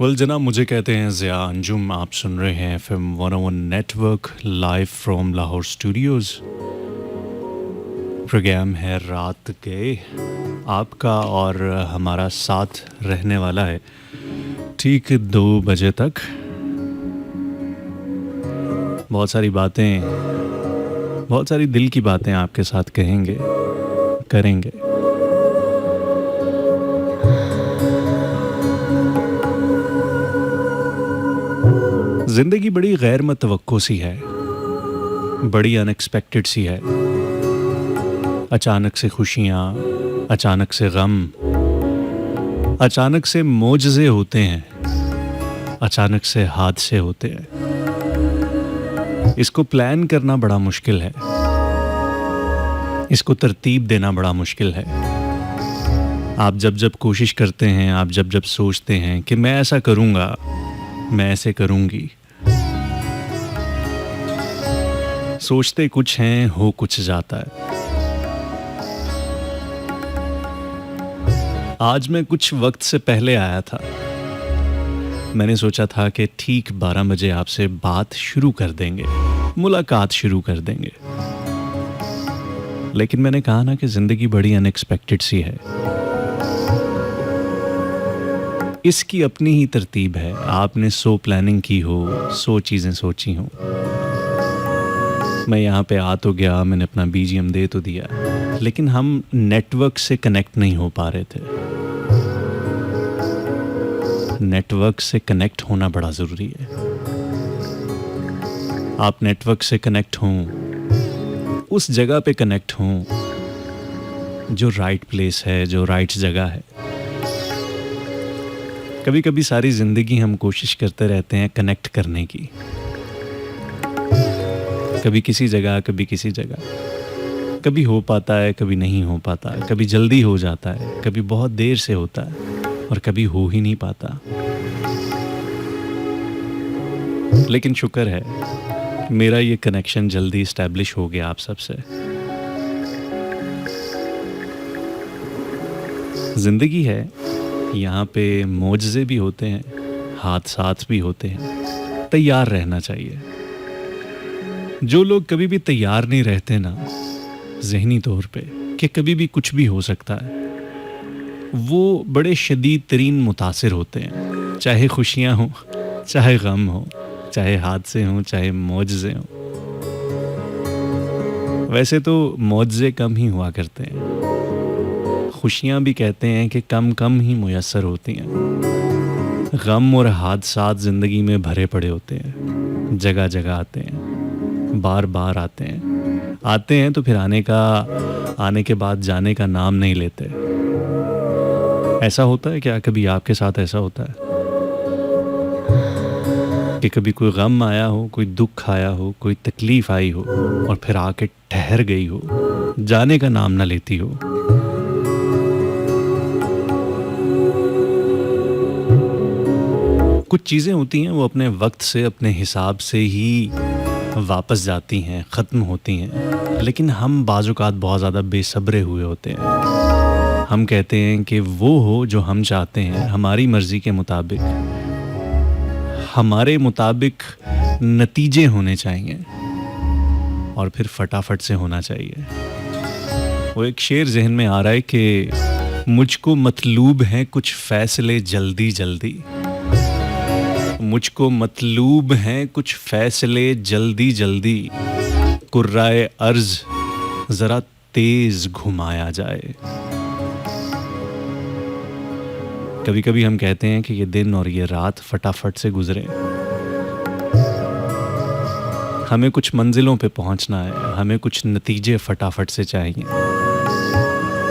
जनाब मुझे कहते हैं ज़िया अंजुम। आप सुन रहे हैं FM 101 network live from Lahore studios. Programme है रात गए आपका और हमारा साथ रहने वाला है ठीक 2 बजे तक। बहुत सारी बातें, बहुत सारी दिल की बातें आपके साथ कहेंगे, करेंगे। ज़िंदगी बड़ी गैर मतवक्को सी है, बड़ी अनएक्सपेक्टेड सी है। अचानक से खुशियाँ, अचानक से गम, अचानक से मोजज़े होते हैं, अचानक से हादसे होते हैं। इसको प्लान करना बड़ा मुश्किल है, इसको तरतीब देना बड़ा मुश्किल है। आप जब जब कोशिश करते हैं, आप जब जब सोचते हैं कि मैं ऐसा करूँगा, मैं ऐसे करूँगी, सोचते कुछ हैं, हो कुछ जाता है। आज मैं कुछ वक्त से पहले आया था। मैंने सोचा था कि ठीक 12 बजे आपसे बात शुरू कर देंगे, मुलाकात शुरू कर देंगे। लेकिन मैंने कहा ना कि ज़िंदगी बड़ी अनएक्सपेक्टेड सी है। इसकी अपनी ही तरतीब है। आपने 100 प्लानिंग की हो, 100 चीज़ें सोची हों। मैं यहाँ पे आ तो गया, मैंने अपना BGM दे तो दिया, लेकिन हम नेटवर्क से कनेक्ट नहीं हो पा रहे थे। नेटवर्क से कनेक्ट होना बड़ा ज़रूरी है। आप नेटवर्क से कनेक्ट हों, उस जगह पे कनेक्ट हों जो राइट प्लेस है, जो राइट जगह है। कभी कभी सारी ज़िंदगी हम कोशिश करते रहते हैं कनेक्ट करने की, कभी किसी जगह, कभी किसी जगह। कभी हो पाता है, कभी नहीं हो पाता है, कभी जल्दी हो जाता है, कभी बहुत देर से होता है और कभी हो ही नहीं पाता। लेकिन शुक्र है मेरा ये कनेक्शन जल्दी इस्टेब्लिश हो गया आप सबसे। ज़िंदगी है, यहाँ पे मोजज़े भी होते हैं, हादसात भी होते हैं। तैयार रहना चाहिए। जो लोग कभी भी तैयार नहीं रहते ना, ज़हनी तौर पे, कि कभी भी कुछ भी हो सकता है, वो बड़े शदीद तरीन मुतासिर होते हैं। चाहे खुशियाँ हों, चाहे गम हो, चाहे हादसे हों, चाहे मोजज़े हों। वैसे तो मोजज़े कम ही हुआ करते हैं। खुशियाँ भी कहते हैं कि कम कम ही मुयस्सर होती हैं। गम और हादसात ज़िंदगी में भरे पड़े होते हैं, जगह जगह आते हैं, बार बार आते हैं। आते हैं तो फिर आने के बाद जाने का नाम नहीं लेते। ऐसा होता है क्या? कभी आपके साथ ऐसा होता है कि कभी कोई गम आया हो, कोई दुख आया हो, कोई तकलीफ़ आई हो और फिर आके ठहर गई हो, जाने का नाम ना लेती हो? कुछ चीज़ें होती हैं वो अपने वक्त से, अपने हिसाब से ही वापस जाती हैं, ख़त्म होती हैं। लेकिन हम बाज़-औक़ात बहुत ज़्यादा बेसब्रे हुए होते हैं। हम कहते हैं कि वो हो जो हम चाहते हैं, हमारी मर्ज़ी के मुताबिक, हमारे मुताबिक नतीजे होने चाहिए और फिर फटाफट से होना चाहिए। वो एक शेर ज़हन में आ रहा है कि मुझको मतलूब हैं कुछ फ़ैसले जल्दी जल्दी, मुझको मतलूब हैं कुछ फ़ैसले जल्दी जल्दी, कुर्राए अर्ज़ ज़रा तेज़ घुमाया जाए। कभी कभी हम कहते हैं कि ये दिन और ये रात फटाफट से गुजरे। हमें कुछ मंजिलों पे पहुंचना है, हमें कुछ नतीजे फटाफट से चाहिए,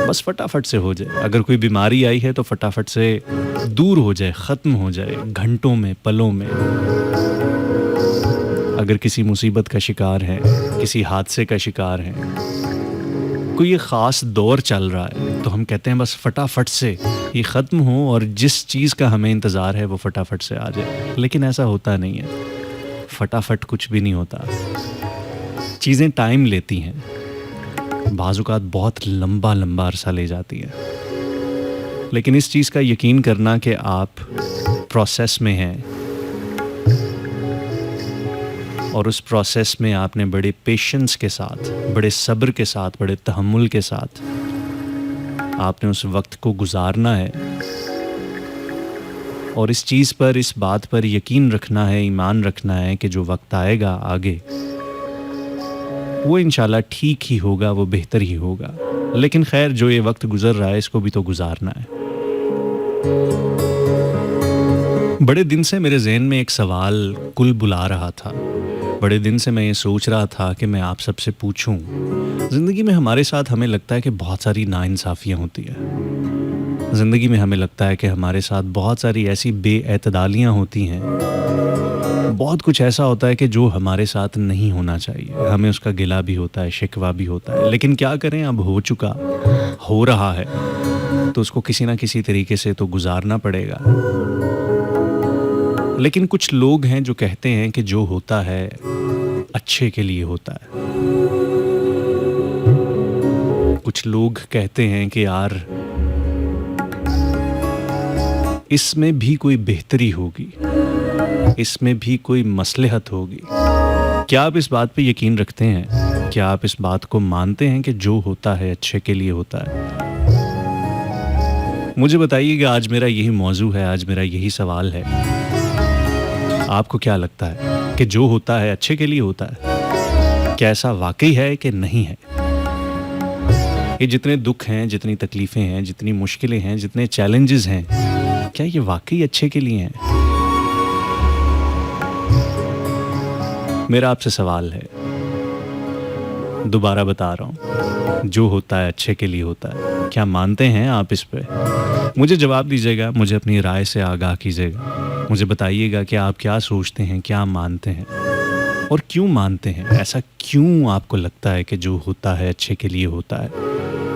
बस फटाफट से हो जाए। अगर कोई बीमारी आई है तो फटाफट से दूर हो जाए, ख़त्म हो जाए, घंटों में, पलों में। अगर किसी मुसीबत का शिकार है, किसी हादसे का शिकार है, कोई ये ख़ास दौर चल रहा है, तो हम कहते हैं बस फटाफट से ये ख़त्म हो और जिस चीज़ का हमें इंतज़ार है वो फटाफट से आ जाए। लेकिन ऐसा होता नहीं है, फटाफट कुछ भी नहीं होता। चीज़ें टाइम लेती हैं, बाज़-औक़ात बहुत लंबा लंबा अरसा ले जाती है। लेकिन इस चीज़ का यकीन करना कि आप प्रोसेस में हैं और उस प्रोसेस में आपने बड़े पेशेंस के साथ, बड़े सब्र के साथ, बड़े तहम्मुल के साथ आपने उस वक्त को गुजारना है और इस चीज़ पर, इस बात पर यकीन रखना है, ईमान रखना है कि जो वक्त आएगा आगे वो इंशाल्लाह ठीक ही होगा, वो बेहतर ही होगा। लेकिन खैर, जो ये वक्त गुजर रहा है इसको भी तो गुजारना है। बड़े दिन से मेरे ज़हन में एक सवाल कुल बुला रहा था। बड़े दिन से मैं ये सोच रहा था कि मैं आप सबसे पूछूं। ज़िंदगी में हमारे साथ हमें लगता है कि बहुत सारी नाइंसाफ़ियाँ होती हैं। ज़िंदगी में हमें लगता है कि हमारे साथ बहुत सारी ऐसी बेएतदालियाँ होती हैं। बहुत कुछ ऐसा होता है कि जो हमारे साथ नहीं होना चाहिए। हमें उसका गिला भी होता है, शिकवा भी होता है। लेकिन क्या करें, अब हो चुका, हो रहा है तो उसको किसी ना किसी तरीके से तो गुजारना पड़ेगा। लेकिन कुछ लोग हैं जो कहते हैं कि जो होता है अच्छे के लिए होता है। कुछ लोग कहते हैं कि यार इसमें भी कोई बेहतरी होगी, इसमें भी कोई मसलहत होगी। क्या आप इस बात पे यकीन रखते हैं? क्या आप इस बात को मानते हैं कि जो होता है अच्छे के लिए होता है? मुझे बताइएगा। आज मेरा यही मौजू है, आज मेरा यही सवाल है। आपको क्या लगता है कि जो होता है अच्छे के लिए होता है? क्या ऐसा वाकई है कि नहीं है? ये जितने दुख हैं, जितनी तकलीफ़ें हैं, जितनी मुश्किलें हैं, जितने चैलेंजेस हैं, क्या ये वाकई अच्छे के लिए हैं? मेरा आपसे सवाल है, दोबारा बता रहा हूँ, जो होता है अच्छे के लिए होता है। क्या मानते हैं आप इस पे? मुझे जवाब दीजिएगा, मुझे अपनी राय से आगाह कीजिएगा। मुझे बताइएगा कि आप क्या सोचते हैं, क्या मानते हैं और क्यों मानते हैं। ऐसा क्यों आपको लगता है कि जो होता है अच्छे के लिए होता है,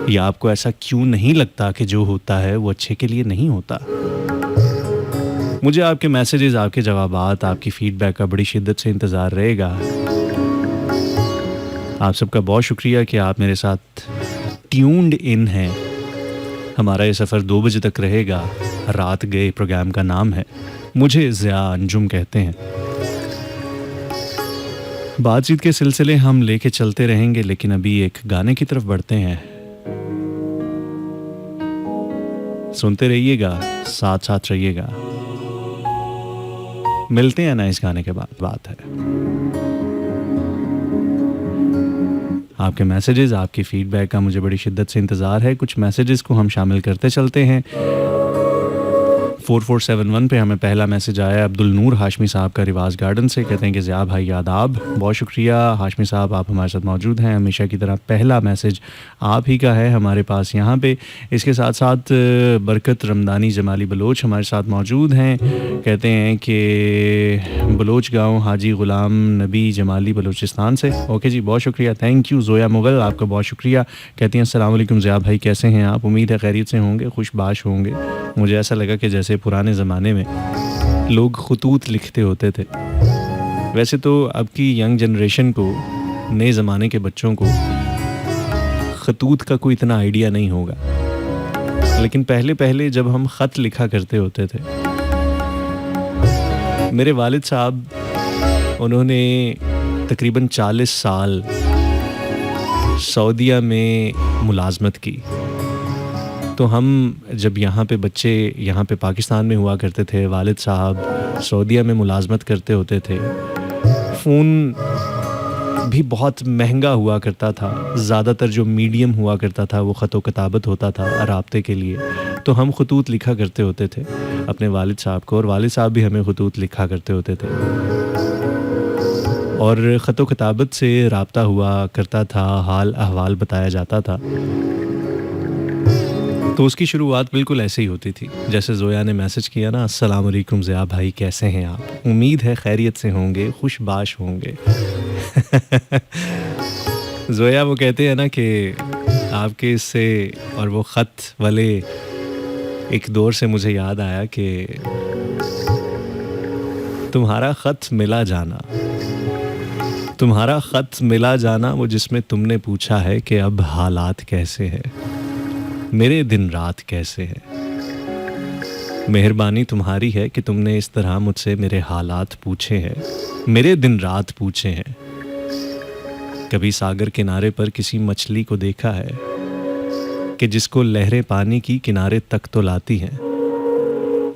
या आपको ऐसा क्यों नहीं लगता कि जो होता है वो अच्छे के लिए नहीं होता? मुझे आपके मैसेजेस, आपके जवाबात, आपकी फ़ीडबैक का बड़ी शिद्दत से इंतज़ार रहेगा। आप सबका बहुत शुक्रिया कि आप मेरे साथ ट्यून्ड इन हैं। हमारा ये सफ़र 2 बजे तक रहेगा। रात गए प्रोग्राम का नाम है। मुझे ज़िया अंजुम कहते हैं। बातचीत के सिलसिले हम लेके चलते रहेंगे, लेकिन अभी एक गाने की तरफ बढ़ते हैं। सुनते रहिएगा, साथ साथ रहिएगा। मिलते हैं ना इस गाने के बाद। बात है आपके मैसेजेस, आपकी फ़ीडबैक का मुझे बड़ी शिद्दत से इंतज़ार है। कुछ मैसेजेस को हम शामिल करते चलते हैं। 4471 पे हमें पहला मैसेज आया है अब्दुल नूर हाशमी साहब का, रिवाज गार्डन से। कहते हैं कि ज़िया भाई आदाब। बहुत शुक्रिया हाशमी साहब, आप हमारे साथ मौजूद हैं हमेशा की तरह। पहला मैसेज आप ही का है हमारे पास यहाँ पे। इसके साथ साथ बरकत रमदानी जमाली बलोच हमारे साथ मौजूद हैं। कहते हैं कि बलोच गाँव हाजी ग़ुलाम नबी जमाली बलोचिस्तान से। ओके जी, बहुत शुक्रिया, थैंक यू। ज़ोया मुग़ल, आपका बहुत शुक्रिया। कहती हैं अस्सलाम वालेकुम ज़िया भाई, कैसे हैं आप? उम्मीद है खैरियत से होंगे, खुशबाश होंगे। मुझे ऐसा लगा कि जैसे पुराने ज़माने में लोग ख़ुतूत लिखते होते थे, वैसे तो अब की यंग जनरेशन को, नए ज़माने के बच्चों को ख़तूत का कोई इतना आइडिया नहीं होगा। लेकिन पहले पहले जब हम ख़त लिखा करते होते थे, मेरे वालिद साहब, उन्होंने तकरीबन 40 साल सऊदीया में मुलाजमत की। तो हम जब यहाँ पे बच्चे, यहाँ पे पाकिस्तान में हुआ करते थे, वालिद साहब सऊदीया में मुलाजमत करते होते थे। फ़ोन भी बहुत महंगा हुआ करता था। ज़्यादातर जो मीडियम हुआ करता था वो ख़त व किताबत होता था राब्ते के लिए। तो हम ख़तूत लिखा करते होते थे अपने वालिद साहब को, और वालिद साहब भी हमें ख़तूत लिखा करते होते थे। और ख़त व किताबत से राब्ता हुआ करता था, हाल अहवाल बताया जाता था। तो उसकी शुरुआत बिल्कुल ऐसे ही होती थी जैसे ज़ोया ने मैसेज किया ना, अस्सलाम वालेकुम ज़िया भाई, कैसे हैं आप? उम्मीद है खैरियत से होंगे, खुशबाश होंगे। ज़ोया वो कहते हैं ना कि आपके इससे और वो ख़त वाले एक दौर से मुझे याद आया कि तुम्हारा ख़त मिला जाना, तुम्हारा ख़त मिला जाना, वो जिसमें तुमने पूछा है कि अब हालात कैसे हैं, मेरे दिन रात कैसे हैं। मेहरबानी तुम्हारी है कि तुमने इस तरह मुझसे मेरे हालात पूछे हैं, मेरे दिन रात पूछे हैं। कभी सागर किनारे पर किसी मछली को देखा है कि जिसको लहरें पानी की किनारे तक तो लाती हैं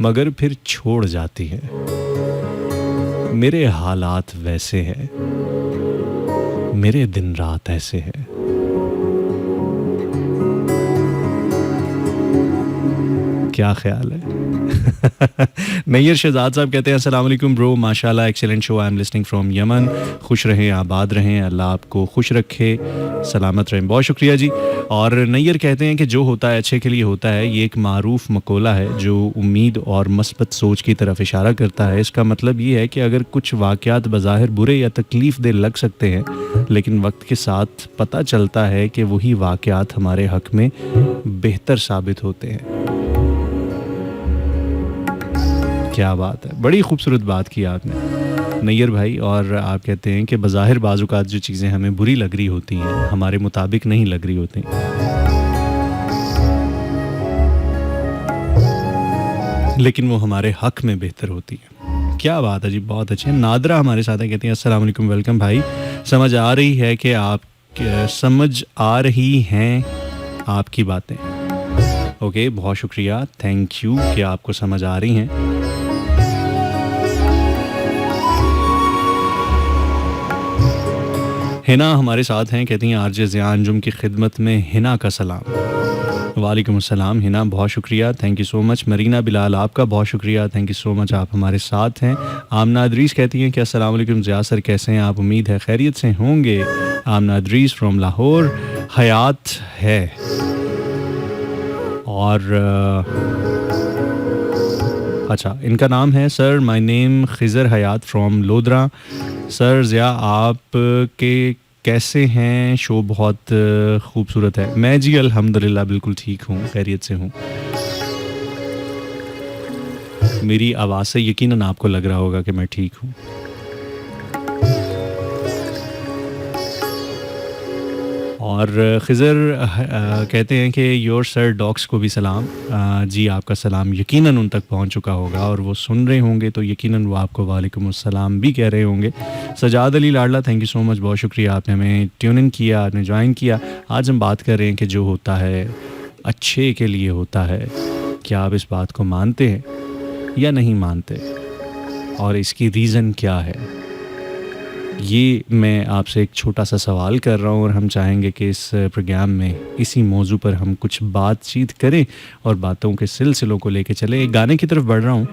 मगर फिर छोड़ जाती हैं। मेरे हालात वैसे हैं, मेरे दिन रात ऐसे हैं। क्या ख्याल है? नैयर शहजाद साहब कहते हैं अस्सलाम वालेकुम ब्रो, माशाल्लाह excellent show, I am listening from Yemen. खुश रहें, आबाद रहें, अल्लाह आपको खुश रखे, सलामत रहें। बहुत शुक्रिया जी। और नैयर कहते हैं कि जो होता है अच्छे के लिए होता है। ये एक मारूफ मकोला है जो उम्मीद और मस्बत सोच की तरफ इशारा करता है। इसका मतलब ये है कि अगर कुछ वाक़यात बज़ाहिर बुरे या तकलीफ़ दे लग सकते हैं, लेकिन वक्त के साथ पता चलता है कि वही वाक़यात हमारे हक़ में बेहतर साबित होते हैं। क्या बात है, बड़ी खूबसूरत बात की आपने नैयर भाई। और आप कहते हैं कि बज़ाहिर बाज़ुकात जो चीज़ें हमें बुरी लग रही होती हैं, हमारे मुताबिक नहीं लग रही होती, लेकिन वो हमारे हक़ में बेहतर होती है। क्या बात है जी, बहुत अच्छे। नादरा हमारे साथ है, कहते हैं अस्सलाम वालेकुम, वेलकम भाई। समझ आ रही है कि आप समझ आ रही हैं आपकी बातें। ओके, बहुत शुक्रिया, थैंक यू कि आपको समझ आ रही हैं। हिना हमारे साथ हैं, कहती हैं आरजे ज़िया अंजुम की खिदमत में हिना का सलाम। वालेकुम अस्सलाम हिना, बहुत शुक्रिया, thank you so much. Marina Bilal आपका बहुत शुक्रिया, थैंक यू सो मच, आप हमारे साथ हैं। आमना अदरीस कहती हैं कि अस्सलाम वालेकुम ज़िया सर, कैसे हैं आप? उम्मीद है खैरियत से होंगे। आमना अदरीस फ्रॉम लाहौर। हयात है और अच्छा, इनका नाम है sir, my name Khizar Hayat from Lodhra. Sir Zia आप के कैसे हैं? शो बहुत खूबसूरत है। मैं जी अल्हम्दुलिल्लाह बिल्कुल ठीक हूँ, खैरियत से हूँ। मेरी आवाज़ से यकीनन आपको लग रहा होगा कि मैं ठीक हूँ। और खिज़र कहते हैं कि योर सर डॉग्स को भी सलाम। जी आपका सलाम यकीनन उन तक पहुंच चुका होगा और वो सुन रहे होंगे, तो यकीनन वो आपको वालेकुम अस्सलाम भी कह रहे होंगे। सजाद अली लाडला, थैंक यू सो मच, बहुत शुक्रिया, आपने हमें ट्यून इन किया, आपने ज्वाइन किया। आज हम बात कर रहे हैं कि जो होता है अच्छे के लिए होता है। क्या आप इस बात को मानते हैं या नहीं मानते, और इसकी रीज़न क्या है? ये मैं आपसे एक छोटा सा सवाल कर रहा हूँ और हम चाहेंगे कि इस प्रोग्राम में इसी मौजू पर हम कुछ बातचीत करें और बातों के सिलसिलों को लेके चलें। एक गाने की तरफ बढ़ रहा हूँ।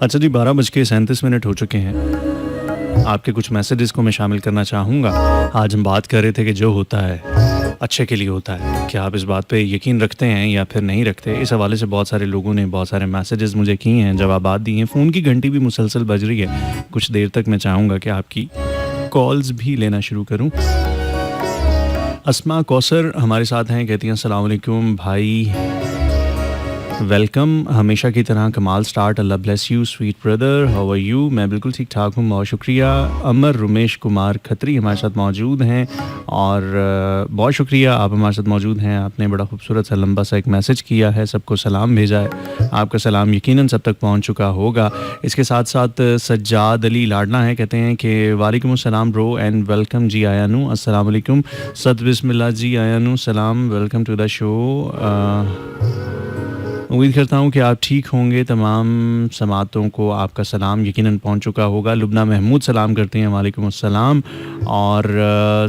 अच्छा जी, 12:37 हो चुके हैं। आपके कुछ मैसेजेस को मैं शामिल करना चाहूँगा। आज हम बात कर रहे थे कि जो होता है अच्छे के लिए होता है। क्या आप इस बात पे यकीन रखते हैं या फिर नहीं रखते? इस हवाले से बहुत सारे लोगों ने बहुत सारे मैसेजेस मुझे किए हैं, जवाबात दिए हैं। फ़ोन की घंटी भी मुसलसल बज रही है। कुछ देर तक मैं चाहूँगा कि आपकी कॉल्स भी लेना शुरू करूँ। अस्मा कौसर हमारे साथ हैं, कहती हैं अस्सलाम वालेकुम भाई, वेलकम। हमेशा की तरह कमाल start, Allah bless you sweet brother, how are you? मैं बिल्कुल ठीक ठाक हूँ, बहुत शुक्रिया। अमर रुमेश कुमार खत्री हमारे साथ मौजूद हैं और बहुत शुक्रिया, आप हमारे साथ मौजूद हैं। आपने बड़ा खूबसूरत सा लंबा सा एक मैसेज किया है, सबको सलाम भेजा है। आपका सलाम यकीनन सब तक पहुँच चुका होगा। इसके साथ साथ सज्जाद अली लाडना है, कहते हैं कि वालेकुम अस्सलाम ब्रो एंड वेलकम जी आयानू। अस्सलाम वालेकुम सद बिस्मिल्लाह जी आयानू, सलाम, वेलकम टू द शो। उम्मीद करता हूँ कि आप ठीक होंगे। तमाम समातों को आपका सलाम यकीनन पहुँच चुका होगा। लुबना महमूद सलाम करते हैं, वालेकुम अस्सलाम। और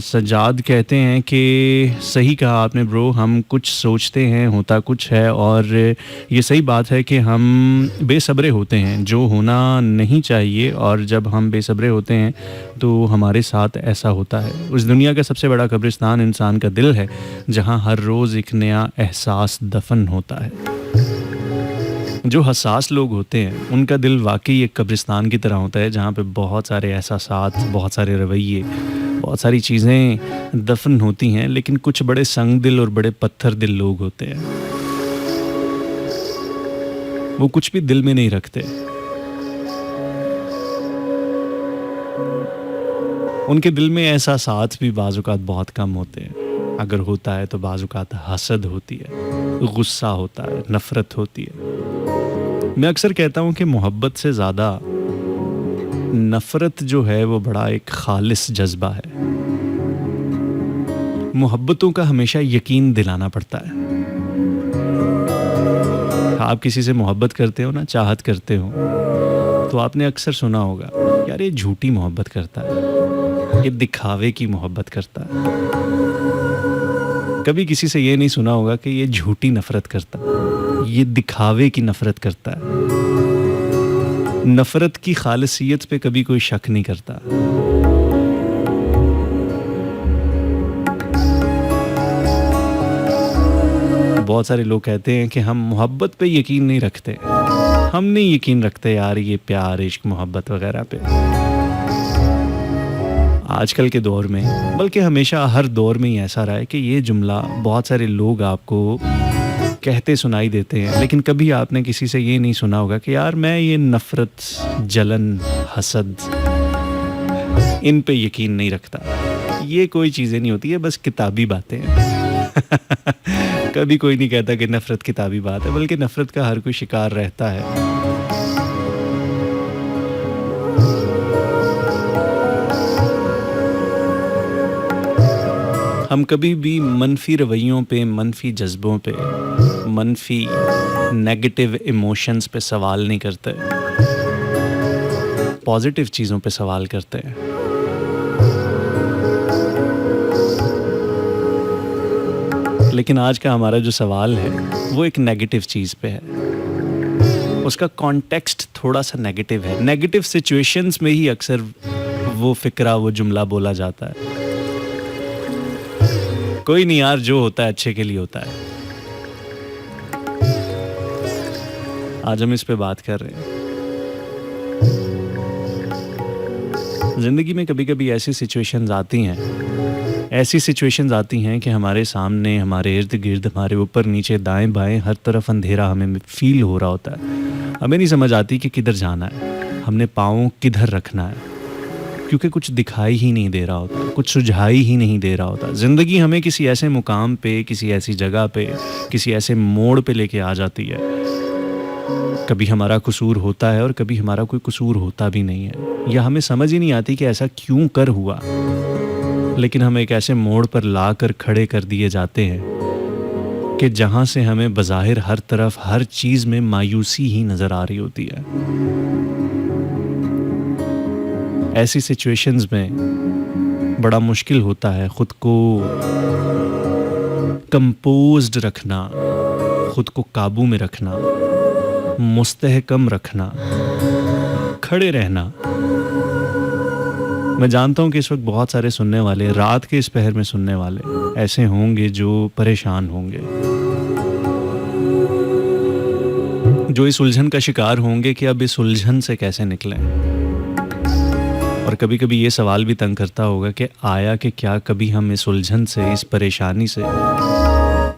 सज्जाद कहते हैं कि सही कहा आपने ब्रो, हम कुछ सोचते हैं होता कुछ है, और ये सही बात है कि हम बेसब्रे होते हैं जो होना नहीं चाहिए, और जब हम बेसब्रे होते हैं तो हमारे साथ ऐसा होता है। उस दुनिया का सबसे बड़ा कब्रिस्तान इंसान का दिल है, जहाँ हर रोज़ एक नया एहसास दफन होता है। जो हसास लोग होते हैं उनका दिल वाकई एक कब्रिस्तान की तरह होता है, जहाँ पे बहुत सारे एहसासात, बहुत सारे रवैये, बहुत सारी चीज़ें दफन होती हैं, लेकिन कुछ बड़े संग दिल और बड़े पत्थर दिल लोग होते हैं, वो कुछ भी दिल में नहीं रखते। उनके दिल में एहसासात भी बाज़-औक़ात बहुत कम होते हैं। अगर होता है तो बाज़-औक़ात हसद होती है, गुस्सा होता है, नफ़रत होती है। मैं अक्सर कहता हूँ कि मोहब्बत से ज़्यादा नफ़रत जो है वो बड़ा एक ख़ालिस जज़्बा है। मोहब्बतों का हमेशा यकीन दिलाना पड़ता है। आप किसी से मोहब्बत करते हो ना, चाहत करते हो, तो आपने अक्सर सुना होगा, यार ये झूठी मोहब्बत करता है, ये दिखावे की मोहब्बत करता है। कभी किसी से ये नहीं सुना होगा कि ये झूठी नफ़रत करता है, ये दिखावे की नफ़रत करता है। नफ़रत की ख़ालिसियत पे कभी कोई शक नहीं करता। बहुत सारे लोग कहते हैं कि हम मोहब्बत पे यकीन नहीं रखते। हम नहीं यकीन रखते यार ये प्यार, इश्क, मोहब्बत वगैरह पे। आजकल के दौर में, बल्कि हमेशा हर दौर में ही ऐसा रहा है कि ये जुमला बहुत सारे लोग आपको कहते सुनाई देते हैं, लेकिन कभी आपने किसी से ये नहीं सुना होगा कि यार मैं ये नफ़रत, जलन, हसद, इन पे यकीन नहीं रखता। ये कोई चीज़ें नहीं होती है, बस किताबी बातें हैं। कभी कोई नहीं कहता कि नफ़रत किताबी बात है, बल्कि नफ़रत का हर कोई शिकार रहता है। हम कभी भी मनफ़ी रवैयों पे, मनफ़ी जज़्बों पे, मनफ़ी नेगेटिव इमोशंस पे सवाल नहीं करते। पॉज़िटिव चीज़ों पे सवाल करते हैं। लेकिन आज का हमारा जो सवाल है वो एक नेगेटिव चीज़ पे है। उसका कॉन्टेक्स्ट थोड़ा सा नेगेटिव है। नेगेटिव सिचुएशंस में ही अक्सर वो फ़िक्रा, वो जुमला बोला जाता है। कोई नहीं यार, जो होता है अच्छे के लिए होता है। आज हम इस पे बात कर रहे हैं। ज़िंदगी में कभी-कभी ऐसी सिचुएशंस आती हैं कि हमारे सामने, हमारे इर्द-गिर्द, हमारे ऊपर नीचे, दाएँ-बाएँ हर तरफ अंधेरा हमें फ़ील हो रहा होता है। हमें नहीं समझ आती कि किधर जाना है, हमने पाँव किधर रखना है, क्योंकि कुछ दिखाई ही नहीं दे रहा होता, कुछ सुझाई ही नहीं दे रहा होता। ज़िंदगी हमें किसी ऐसे मुकाम पे, किसी ऐसी जगह पे, किसी ऐसे मोड़ पे लेके आ जाती है। कभी हमारा कसूर होता है और कभी हमारा कोई कसूर होता भी नहीं है, या हमें समझ ही नहीं आती कि ऐसा क्यों कर हुआ। लेकिन हम एक ऐसे मोड़ पर लाकर खड़े कर दिए जाते हैं कि जहाँ से हमें बज़ाहिर हर तरफ, हर चीज़ में मायूसी ही नज़र आ रही होती है। ऐसी सिचुएशंस में बड़ा मुश्किल होता है खुद को कंपोज्ड रखना, खुद को काबू में रखना, मुस्तहकम रखना, खड़े रहना। मैं जानता हूँ कि इस वक्त बहुत सारे सुनने वाले, रात के इस पहर में सुनने वाले ऐसे होंगे जो परेशान होंगे, जो इस उलझन का शिकार होंगे कि अब इस उलझन से कैसे निकलें। और कभी कभी ये सवाल भी तंग करता होगा कि आया कि क्या कभी हम इस उलझन से, इस परेशानी से,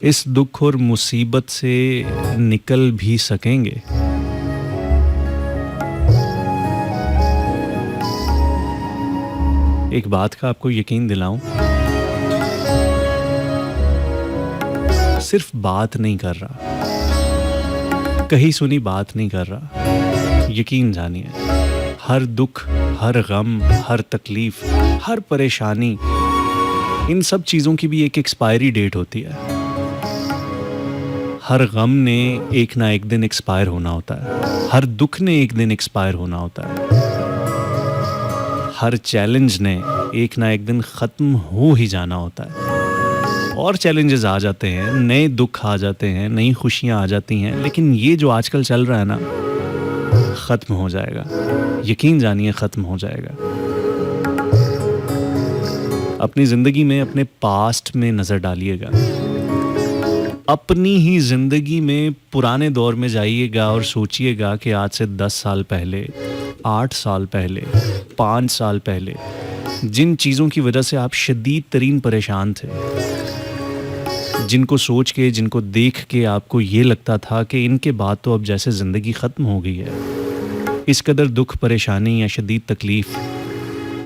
इस दुख और मुसीबत से निकल भी सकेंगे। एक बात का आपको यकीन दिलाऊं, सिर्फ बात नहीं कर रहा, कहीं सुनी बात नहीं कर रहा। यकीन जानिए, हर दुख, हर गम, हर तकलीफ, हर परेशानी, इन सब चीज़ों की भी एक एक्सपायरी डेट होती है। हर गम ने एक ना एक दिन एक्सपायर होना होता है, हर दुख ने एक दिन एक्सपायर होना होता है, हर चैलेंज ने एक ना एक दिन ख़त्म हो ही जाना होता है। और चैलेंजेस आ जाते हैं, नए दुख आ जाते हैं, नई खुशियाँ आ जाती हैं, लेकिन ये जो आजकल चल रहा है ना, ख़त्म हो जाएगा। यकीन जानिए, ख़त्म हो जाएगा। अपनी ज़िंदगी में, अपने पास्ट में नज़र डालिएगा, अपनी ही ज़िंदगी में पुराने दौर में जाइएगा और सोचिएगा कि आज से 10 साल पहले, 8 साल पहले, 5 साल पहले जिन चीज़ों की वजह से आप शदीद तरीन परेशान थे, जिनको सोच के, जिनको देख के आपको ये लगता था कि इनके बाद तो अब जैसे ज़िंदगी ख़त्म हो गई है, इस कदर दुख, परेशानी या शदीद तकलीफ़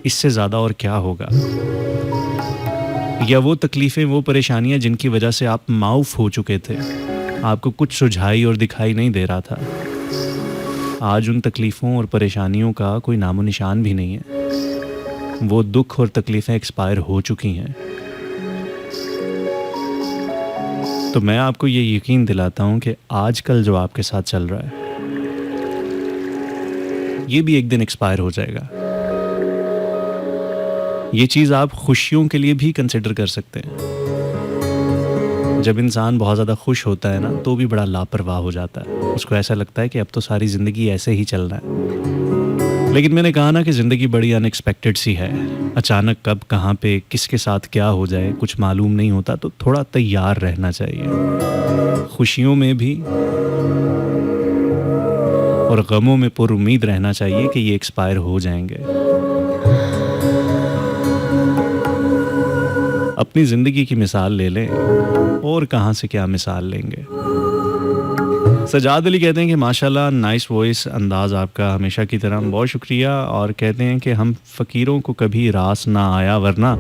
इससे ज़्यादा और क्या होगा? या वो तकलीफ़ें, वो परेशानियाँ जिनकी वजह से आप माऊफ हो चुके थे, आपको कुछ सुझाई और दिखाई नहीं दे रहा था, आज उन तकलीफ़ों और परेशानियों का कोई नामो निशान भी नहीं है। वो दुख और तकलीफ़ें एक्सपायर हो चुकी हैं। तो मैं आपको ये यकीन दिलाता हूँ कि आजकल जो आपके साथ चल रहा है, ये भी एक दिन एक्सपायर हो जाएगा। ये चीज़ आप खुशियों के लिए भी कंसिडर कर सकते हैं। जब इंसान बहुत ज़्यादा खुश होता है ना, तो भी बड़ा लापरवाह हो जाता है। उसको ऐसा लगता है कि अब तो सारी ज़िंदगी ऐसे ही चलना है। लेकिन मैंने कहा ना कि ज़िंदगी बड़ी अनएक्सपेक्टेड सी है। अचानक कब, कहाँ पे, किसके साथ क्या हो जाए, कुछ मालूम नहीं होता। तो थोड़ा तैयार रहना चाहिए। खुशियों में भी और गमों में पुरुम्मीद रहना चाहिए कि ये एक्सपायर हो जाएंगे। अपनी ज़िंदगी की मिसाल ले लें, और कहाँ से क्या मिसाल लेंगे। सजाद अली कहते हैं कि माशाल्लाह, नाइस वॉइस, अंदाज़ आपका हमेशा की तरह, बहुत शुक्रिया। और कहते हैं कि हम फ़कीरों को कभी रास ना आया, वरना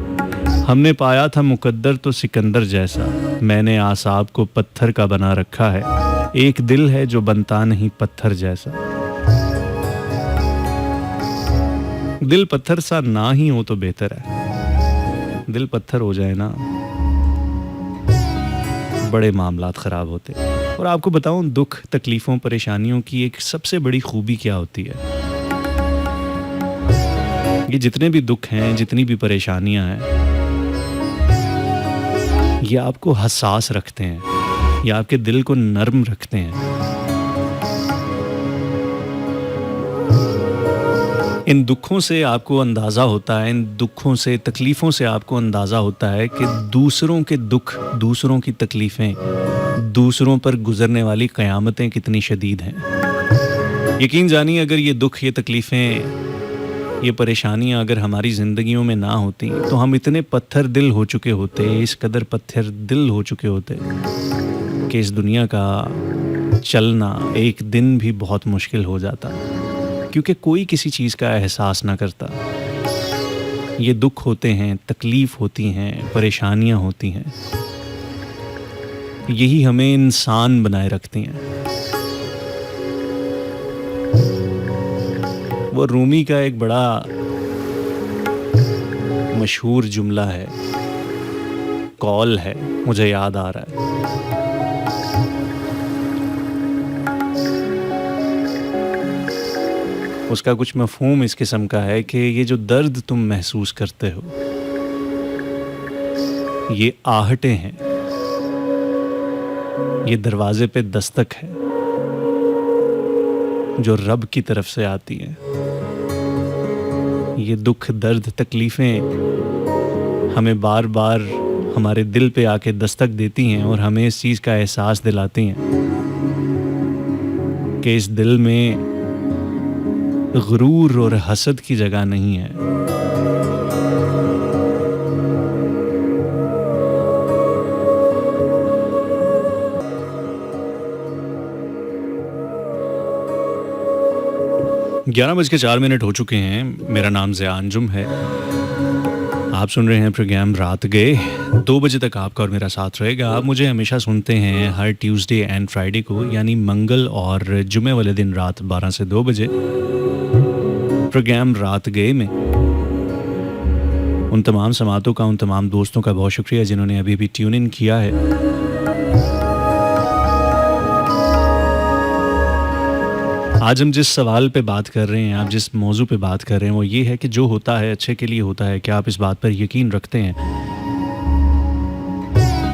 हमने पाया था मुकद्दर तो सिकंदर जैसा। मैंने आसाब को पत्थर का बना रखा है, एक दिल है जो बनता नहीं पत्थर जैसा। दिल पत्थर सा ना ही हो तो बेहतर है। दिल पत्थर हो जाए ना, बड़े मामलात ख़राब होते हैं। और आपको बताऊं, दुख, तकलीफ़ों, परेशानियों की एक सबसे बड़ी खूबी क्या होती है? ये जितने भी दुख हैं, जितनी भी परेशानियां हैं, ये आपको हसास रखते हैं, ये आपके दिल को नर्म रखते हैं। इन दुखों से आपको अंदाज़ा होता है, इन दुखों से, तकलीफ़ों से आपको अंदाज़ा होता है कि दूसरों के दुख, दूसरों की तकलीफ़ें, दूसरों पर गुज़रने वाली क़यामतें कितनी शदीद हैं। यकीन जानिए, अगर ये दुख, ये तकलीफ़ें, ये परेशानियाँ अगर हमारी ज़िंदगियों में ना होती, तो हम इतने पत्थर दिल हो चुके होते, इस कदर पत्थर दिल हो चुके होते कि इस दुनिया का चलना एक दिन भी बहुत मुश्किल हो जाता। क्योंकि कोई किसी चीज़ का एहसास ना करता। ये दुख होते हैं, तकलीफ़ होती हैं, परेशानियाँ होती हैं, यही हमें इंसान बनाए रखती हैं। वो रूमी का एक बड़ा मशहूर जुमला है, कॉल है, मुझे याद आ रहा है। उसका कुछ मफ़हूम इस किस्म का है कि ये जो दर्द तुम महसूस करते हो, ये आहटें हैं, ये दरवाज़े पे दस्तक है जो रब की तरफ से आती हैं। ये दुख, दर्द, तकलीफ़ें हमें बार बार हमारे दिल पे आके दस्तक देती हैं और हमें इस चीज़ का एहसास दिलाती हैं कि इस दिल में गुरूर और हसद की जगह नहीं है। ग्यारह बज के 4 मिनट हो चुके हैं। मेरा नाम ज़िया अंजुम है। आप सुन रहे हैं प्रोग्राम रात गए। 2 बजे तक आपका और मेरा साथ रहेगा। आप मुझे हमेशा सुनते हैं हर ट्यूसडे एंड फ्राइडे को, यानी मंगल और जुमे वाले दिन रात 12 से 2 बजे प्रोग्राम रात गए में। उन तमाम समातों का, उन तमाम दोस्तों का बहुत शुक्रिया जिन्होंने अभी भी ट्यून इन किया है। आज हम जिस सवाल पे बात कर रहे हैं, आप जिस मौजू पे बात कर रहे हैं, वो ये है कि जो होता है अच्छे के लिए होता है। क्या आप इस बात पर यकीन रखते हैं?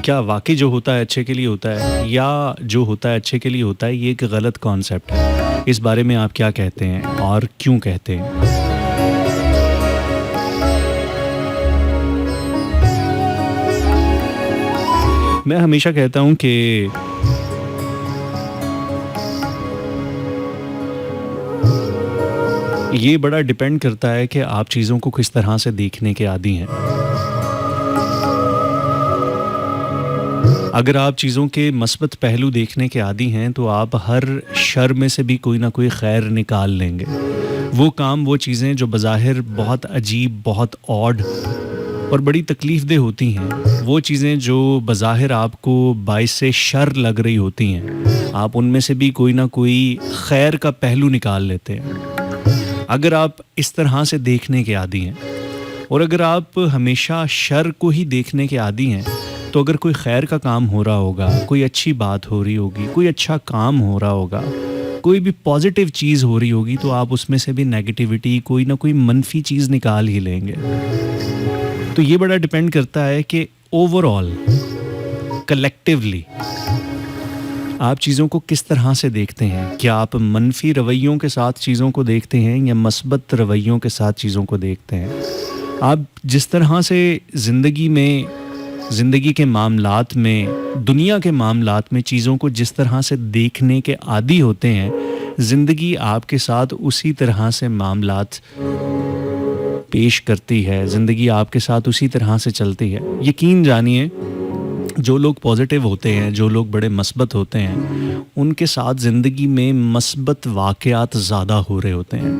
क्या वाकई जो होता है अच्छे के लिए होता है, या जो होता है अच्छे के लिए होता है ये एक गलत कॉन्सेप्ट है? इस बारे में आप क्या कहते हैं और क्यों कहते हैं? मैं हमेशा कहता हूं कि ये बड़ा डिपेंड करता है कि आप चीज़ों को किस तरह से देखने के आदी हैं। अगर आप चीज़ों के मस्बत पहलू देखने के आदी हैं तो आप हर शर में से भी कोई ना कोई खैर निकाल लेंगे। वो काम, वो चीज़ें जो बज़ाहिर बहुत अजीब, बहुत ऑड और बड़ी तकलीफ़देह होती हैं, वो चीज़ें जो बज़ाहिर आपको बाइसे शर लग रही होती हैं, आप उनमें से भी कोई ना कोई खैर का पहलू निकाल लेते हैं। अगर आप इस तरह से देखने के आदी हैं और अगर आप हमेशा शर को ही देखने के आदी हैं, तो अगर कोई खैर का काम हो रहा होगा, कोई अच्छी बात हो रही होगी, कोई अच्छा काम हो रहा होगा, कोई भी पॉजिटिव चीज़ हो रही होगी, तो आप उसमें से भी नेगेटिविटी, कोई ना कोई मनफी चीज़ निकाल ही लेंगे। तो ये बड़ा डिपेंड करता है कि ओवरऑल कलेक्टिवली आप चीज़ों को किस तरह से देखते हैं। क्या आप मनफी रवैयों के साथ चीज़ों को देखते हैं या मस्बत रवैयों के साथ चीज़ों को देखते हैं। आप जिस तरह से ज़िंदगी के मामलात में, दुनिया के मामलात में चीज़ों को जिस तरह से देखने के आदी होते हैं, ज़िंदगी आपके साथ उसी तरह से मामलात पेश करती है, ज़िंदगी आपके साथ उसी तरह से चलती है। यकीन जानिए, जो लोग पॉजिटिव होते हैं, जो लोग बड़े मस्बत होते हैं, उनके साथ ज़िंदगी में मस्बत वाक़यात ज़्यादा हो रहे होते हैं,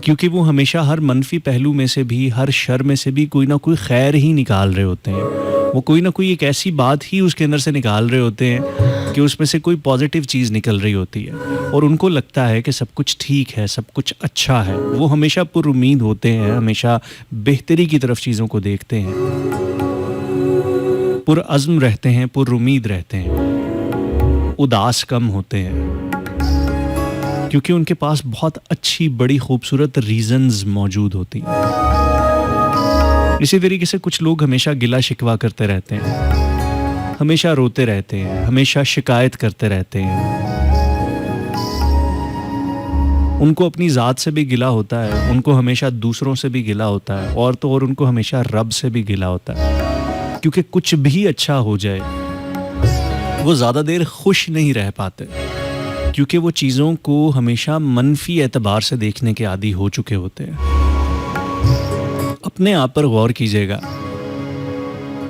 क्योंकि वो हमेशा हर मनफी पहलू में से भी, हर शर में से भी कोई ना कोई खैर ही निकाल रहे होते हैं। वो कोई ना कोई एक ऐसी बात ही उसके अंदर से निकाल रहे होते हैं कि उसमें से कोई पॉजिटिव चीज़ निकल रही होती है और उनको लगता है कि सब कुछ ठीक है, सब कुछ अच्छा है। वो हमेशा पुरुमीद होते हैं, हमेशा बेहतरी की तरफ चीज़ों को देखते हैं, पुरअज़्म रहते हैं, पुरुमीद रहते हैं, उदास कम होते हैं, क्योंकि उनके पास बहुत अच्छी, बड़ी खूबसूरत रीज़न्स मौजूद होती हैं। इसी तरीके से कुछ लोग हमेशा गिला शिकवा करते रहते हैं, हमेशा रोते रहते हैं, हमेशा शिकायत करते रहते हैं। उनको अपनी ज़ात से भी गिला होता है, उनको हमेशा दूसरों से भी गिला होता है, और तो और उनको हमेशा रब से भी गिला होता है, क्योंकि कुछ भी अच्छा हो जाए वो ज़्यादा देर खुश नहीं रह पाते, क्योंकि वो चीज़ों को हमेशा मनफी एतबार से देखने के आदी हो चुके होते हैं। अपने आप पर गौर कीजिएगा,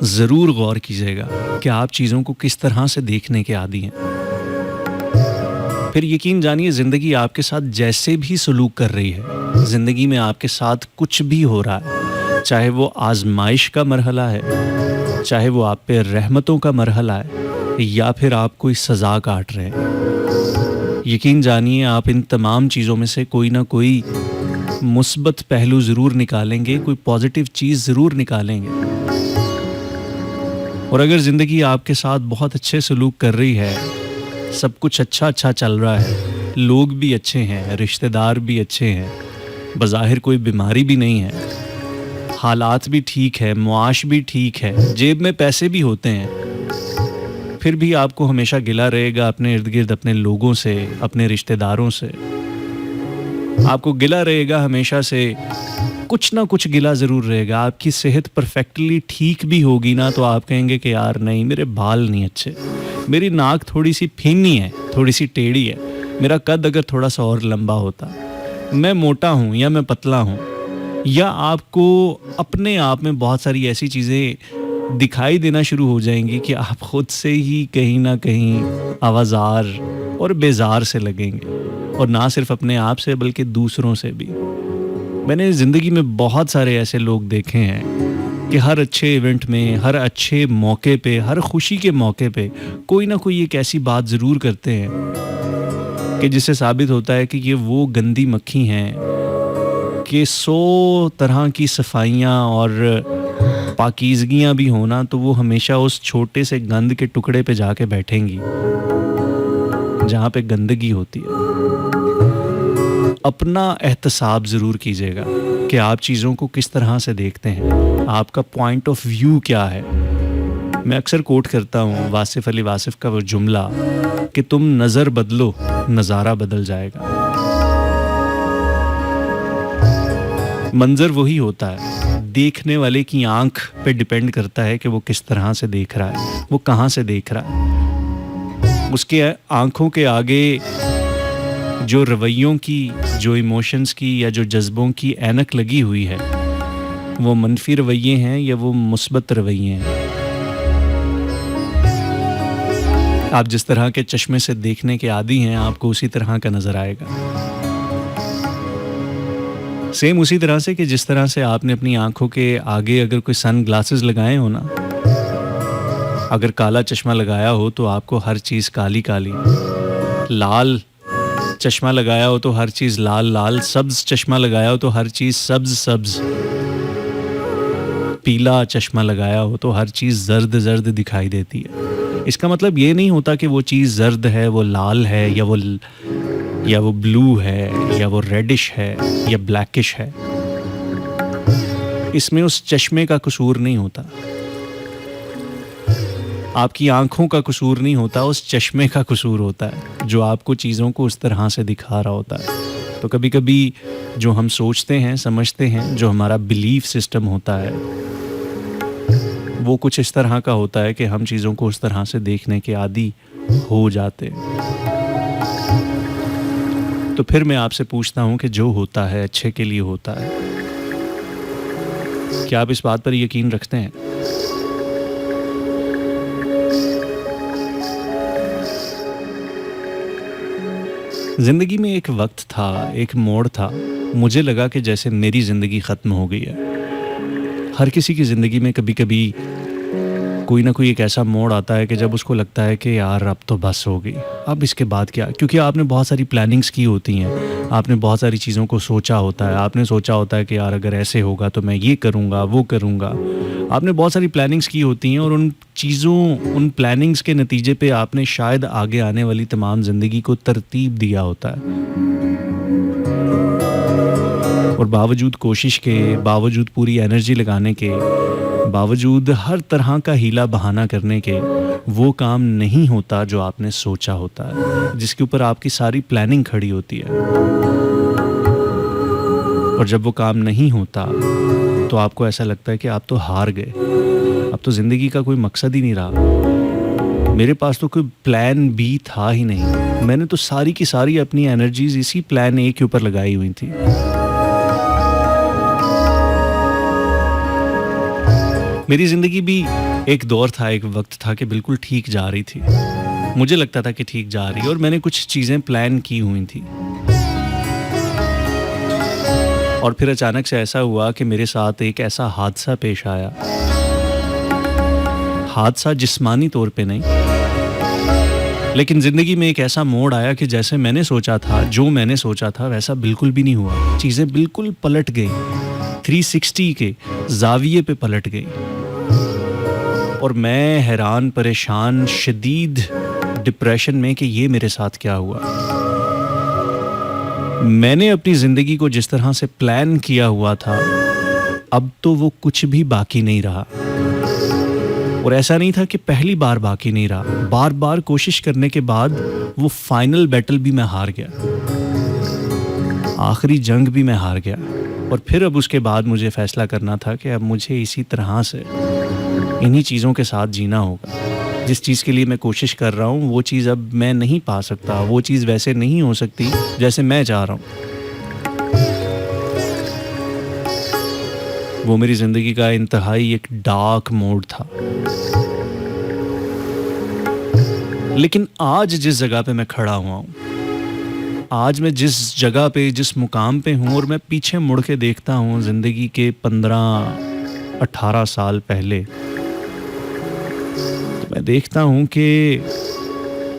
ज़रूर गौर कीजिएगा कि आप चीज़ों को किस तरह से देखने के आदी हैं। फिर यकीन जानिए, ज़िंदगी आपके साथ जैसे भी सलूक कर रही है, ज़िंदगी में आपके साथ कुछ भी हो रहा है, चाहे वो आजमाइश का मरहला है, चाहे वो आप पे रहमतों का मरहला है, या फिर आप कोई सज़ा काट रहे हैं, यकीन जानिए आप इन तमाम चीज़ों में से कोई ना कोई मुस्बत पहलू ज़रूर निकालेंगे, कोई पॉजिटिव चीज़ ज़रूर निकालेंगे। और अगर ज़िंदगी आपके साथ बहुत अच्छे सलूक कर रही है, सब कुछ अच्छा अच्छा चल रहा है, लोग भी अच्छे हैं, रिश्तेदार भी अच्छे हैं, बज़ाहिर कोई बीमारी भी नहीं है, हालात भी ठीक है, मुआश भी ठीक है, जेब में पैसे भी होते हैं, फिर भी आपको हमेशा गिला रहेगा अपने इर्द गिर्द अपने लोगों से, अपने रिश्तेदारों से। आपको गिला रहेगा हमेशा से, कुछ ना कुछ गिला ज़रूर रहेगा। आपकी सेहत परफेक्टली ठीक भी होगी ना, तो आप कहेंगे कि यार नहीं, मेरे बाल नहीं अच्छे, मेरी नाक थोड़ी सी फीनी है, थोड़ी सी टेढ़ी है, मेरा कद अगर थोड़ा सा और लंबा होता, मैं मोटा हूँ या मैं पतला हूँ। या आपको अपने आप में बहुत सारी ऐसी चीज़ें दिखाई देना शुरू हो जाएंगी कि आप ख़ुद से ही कहीं ना कहीं आवाज़ार और बेजार से लगेंगे, और ना सिर्फ अपने आप से बल्कि दूसरों से भी। मैंने ज़िंदगी में बहुत सारे ऐसे लोग देखे हैं कि हर अच्छे इवेंट में, हर अच्छे मौके पे, हर खुशी के मौके पे कोई ना कोई एक ऐसी बात ज़रूर करते हैं कि जिससे साबित होता है कि ये वो गंदी मक्खी हैं कि 100 तरह की सफाइयाँ और पाकीज़गियाँ भी होना, तो वो हमेशा उस छोटे से गंद के टुकड़े पे जाके बैठेंगी जहाँ पे गंदगी होती है। अपना एहतसाब ज़रूर कीजिएगा कि आप चीज़ों को किस तरह से देखते हैं, आपका पॉइंट ऑफ व्यू क्या है। मैं अक्सर कोट करता हूँ वासिफ़ अली वासिफ़ का वो जुमला कि तुम नज़र बदलो, नज़ारा बदल जाएगा। मंज़र वही होता है, देखने वाले की आंख पे डिपेंड करता है कि वो किस तरह से देख रहा है, वो कहाँ से देख रहा है। उसके आंखों के आगे जो रवैयों की, जो इमोशंस की या जो जज्बों की ऐनक लगी हुई है, वो मनफी रवैये हैं या वो मुस्बत रवैये हैं। आप जिस तरह के चश्मे से देखने के आदी हैं, आपको उसी तरह का नज़र आएगा। सेम उसी तरह से कि जिस तरह से आपने अपनी आँखों के आगे अगर कोई सन ग्लासेस लगाए हो ना, अगर काला चश्मा लगाया हो तो आपको हर चीज़ काली-काली, लाल चश्मा लगाया हो तो हर चीज़ लाल-लाल, सब्ज़ चश्मा लगाया हो तो हर चीज़ सब्ज़-सब्ज़, पीला चश्मा लगाया हो तो हर चीज़ ज़र्द-ज़र्द दिखाई देती है। इसका मतलब ये नहीं होता कि वो चीज़ ज़र्द है, वो लाल है या वो ब्लू है या वो रेडिश है या ब्लैकिश है। इसमें उस चश्मे का कसूर नहीं होता, आपकी आँखों का कसूर नहीं होता, उस चश्मे का कसूर होता है जो आपको चीज़ों को उस तरह से दिखा रहा होता है। तो कभी-कभी जो हम सोचते हैं, समझते हैं, जो हमारा बिलीफ सिस्टम होता है, वो कुछ इस तरह का होता है कि हम चीज़ों को उस तरह से देखने के आदी हो जाते हैं। तो फिर मैं आपसे पूछता हूँ कि जो होता है अच्छे के लिए होता है। क्या आप इस बात पर यकीन रखते हैं? ज़िंदगी में एक वक्त था, एक मोड़ था, मुझे लगा कि जैसे मेरी ज़िंदगी ख़त्म हो गई है। हर किसी की ज़िंदगी में कभी-कभी कोई ना कोई एक ऐसा मोड़ आता है कि जब उसको लगता है कि यार अब तो बस हो गई, अब इसके बाद क्या? क्योंकि आपने बहुत सारी प्लानिंग्स की होती हैं, आपने बहुत सारी चीज़ों को सोचा होता है, आपने सोचा होता है कि यार अगर ऐसे होगा तो मैं ये करूँगा, वो करूँगा। आपने बहुत सारी प्लानिंग्स की होती हैं और उन चीज़ों, उन प्लानिंग्स के नतीजे पे आपने शायद आगे आने वाली तमाम ज़िंदगी को तरतीब दिया होता है। और बावजूद कोशिश के, बावजूद पूरी एनर्जी लगाने के, बावजूद हर तरह का हीला बहाना करने के, वो काम नहीं होता जो आपने सोचा होता है, जिसके ऊपर आपकी सारी प्लानिंग खड़ी होती है। और जब वो काम नहीं होता तो आपको ऐसा लगता है कि आप तो हार गए, अब तो ज़िंदगी का कोई मकसद ही नहीं रहा, मेरे पास तो कोई प्लान बी था ही नहीं, मैंने तो सारी की सारी अपनी एनर्जीज इसी प्लान ए के ऊपर लगाई हुई थी। मेरी ज़िंदगी भी एक दौर था, एक वक्त था कि बिल्कुल ठीक जा रही थी, मुझे लगता था कि ठीक जा रही है और मैंने कुछ चीज़ें प्लान की हुई थी। और फिर अचानक से ऐसा हुआ कि मेरे साथ एक ऐसा हादसा पेश आया, हादसा जिस्मानी तौर पे नहीं, लेकिन ज़िंदगी में एक ऐसा मोड़ आया कि जैसे मैंने सोचा था, जो मैंने सोचा था वैसा बिल्कुल भी नहीं हुआ। चीज़ें बिल्कुल पलट गई, 360 के ज़ाविये पे पलट गई और मैं हैरान, परेशान, शदीद डिप्रेशन में कि ये मेरे साथ क्या हुआ। मैंने अपनी ज़िंदगी को जिस तरह से प्लान किया हुआ था, अब तो वो कुछ भी बाकी नहीं रहा। और ऐसा नहीं था कि पहली बार बाकी नहीं रहा, बार बार कोशिश करने के बाद वो फाइनल बैटल भी मैं हार गया, आखिरी जंग भी मैं हार गया। और फिर अब उसके बाद मुझे फ़ैसला करना था कि अब मुझे इसी तरह से इन्हीं चीज़ों के साथ जीना होगा। जिस चीज़ के लिए मैं कोशिश कर रहा हूँ वो चीज़ अब मैं नहीं पा सकता, वो चीज़ वैसे नहीं हो सकती जैसे मैं चाह रहा हूँ। वो मेरी ज़िंदगी का इंतहाई एक डार्क मोड था। लेकिन आज जिस जगह पे मैं खड़ा हुआ हूँ, आज मैं जिस जगह पे, जिस मुकाम पे हूँ और मैं पीछे मुड़ के देखता हूँ ज़िंदगी के 15-18 साल पहले, तो मैं देखता हूँ कि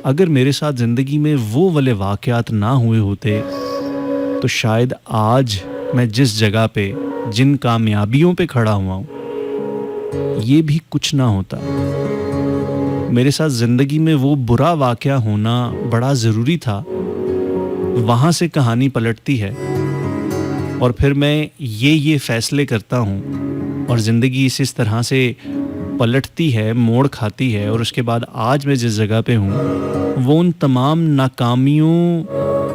अगर मेरे साथ ज़िंदगी में वो वाले वाक़यात ना हुए होते तो शायद आज मैं जिस जगह पे, जिन कामयाबियों पे खड़ा हुआ हूँ, ये भी कुछ ना होता। मेरे साथ ज़िंदगी में वो बुरा वाक़या होना बड़ा ज़रूरी था, वहाँ से कहानी पलटती है और फिर मैं ये फ़ैसले करता हूँ और ज़िंदगी इस तरह से पलटती है, मोड़ खाती है और उसके बाद आज मैं जिस जगह पे हूँ वो उन तमाम नाकामियों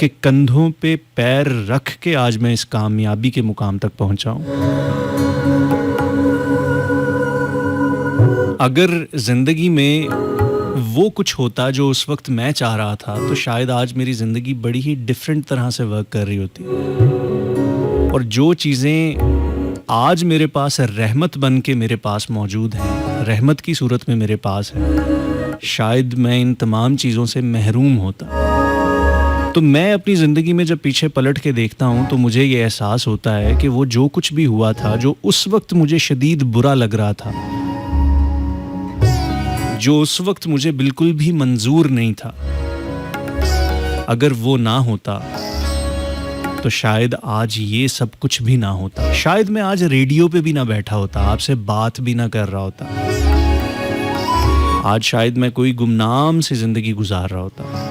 के कंधों पे पैर रख के आज मैं इस कामयाबी के मुकाम तक पहुँचा हूँ। अगर ज़िंदगी में वो कुछ होता जो उस वक्त मैं चाह रहा था तो शायद आज मेरी ज़िंदगी बड़ी ही डिफरेंट तरह से वर्क कर रही होती। और जो चीज़ें आज मेरे पास रहमत बन के मेरे पास मौजूद हैं, रहमत की सूरत में मेरे पास है, शायद मैं इन तमाम चीज़ों से महरूम होता। तो मैं अपनी ज़िंदगी में जब पीछे पलट के देखता हूँ तो मुझे ये एहसास होता है कि वो जो कुछ भी हुआ था, जो उस वक्त मुझे शदीद बुरा लग रहा था, जो उस वक्त मुझे बिल्कुल भी मंजूर नहीं था, अगर वो ना होता तो शायद आज ये सब कुछ भी ना होता। शायद मैं आज रेडियो पे भी ना बैठा होता, आपसे बात भी ना कर रहा होता। आज शायद मैं कोई गुमनाम सी ज़िंदगी गुजार रहा होता।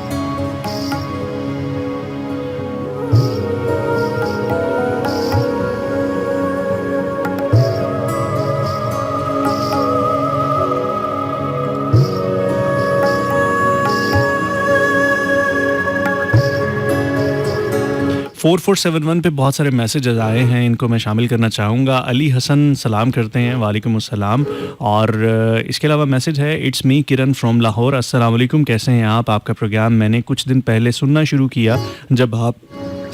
4471 पे बहुत सारे मैसेजेस आए हैं, इनको मैं शामिल करना चाहूँगा। अली हसन सलाम करते हैं, वालेकुम अस्सलाम। और इसके अलावा मैसेज है, it's me Kiran from Lahore, अस्सलाम वालेकुम, कैसे हैं आप? आपका प्रोग्राम मैंने कुछ दिन पहले सुनना शुरू किया जब आप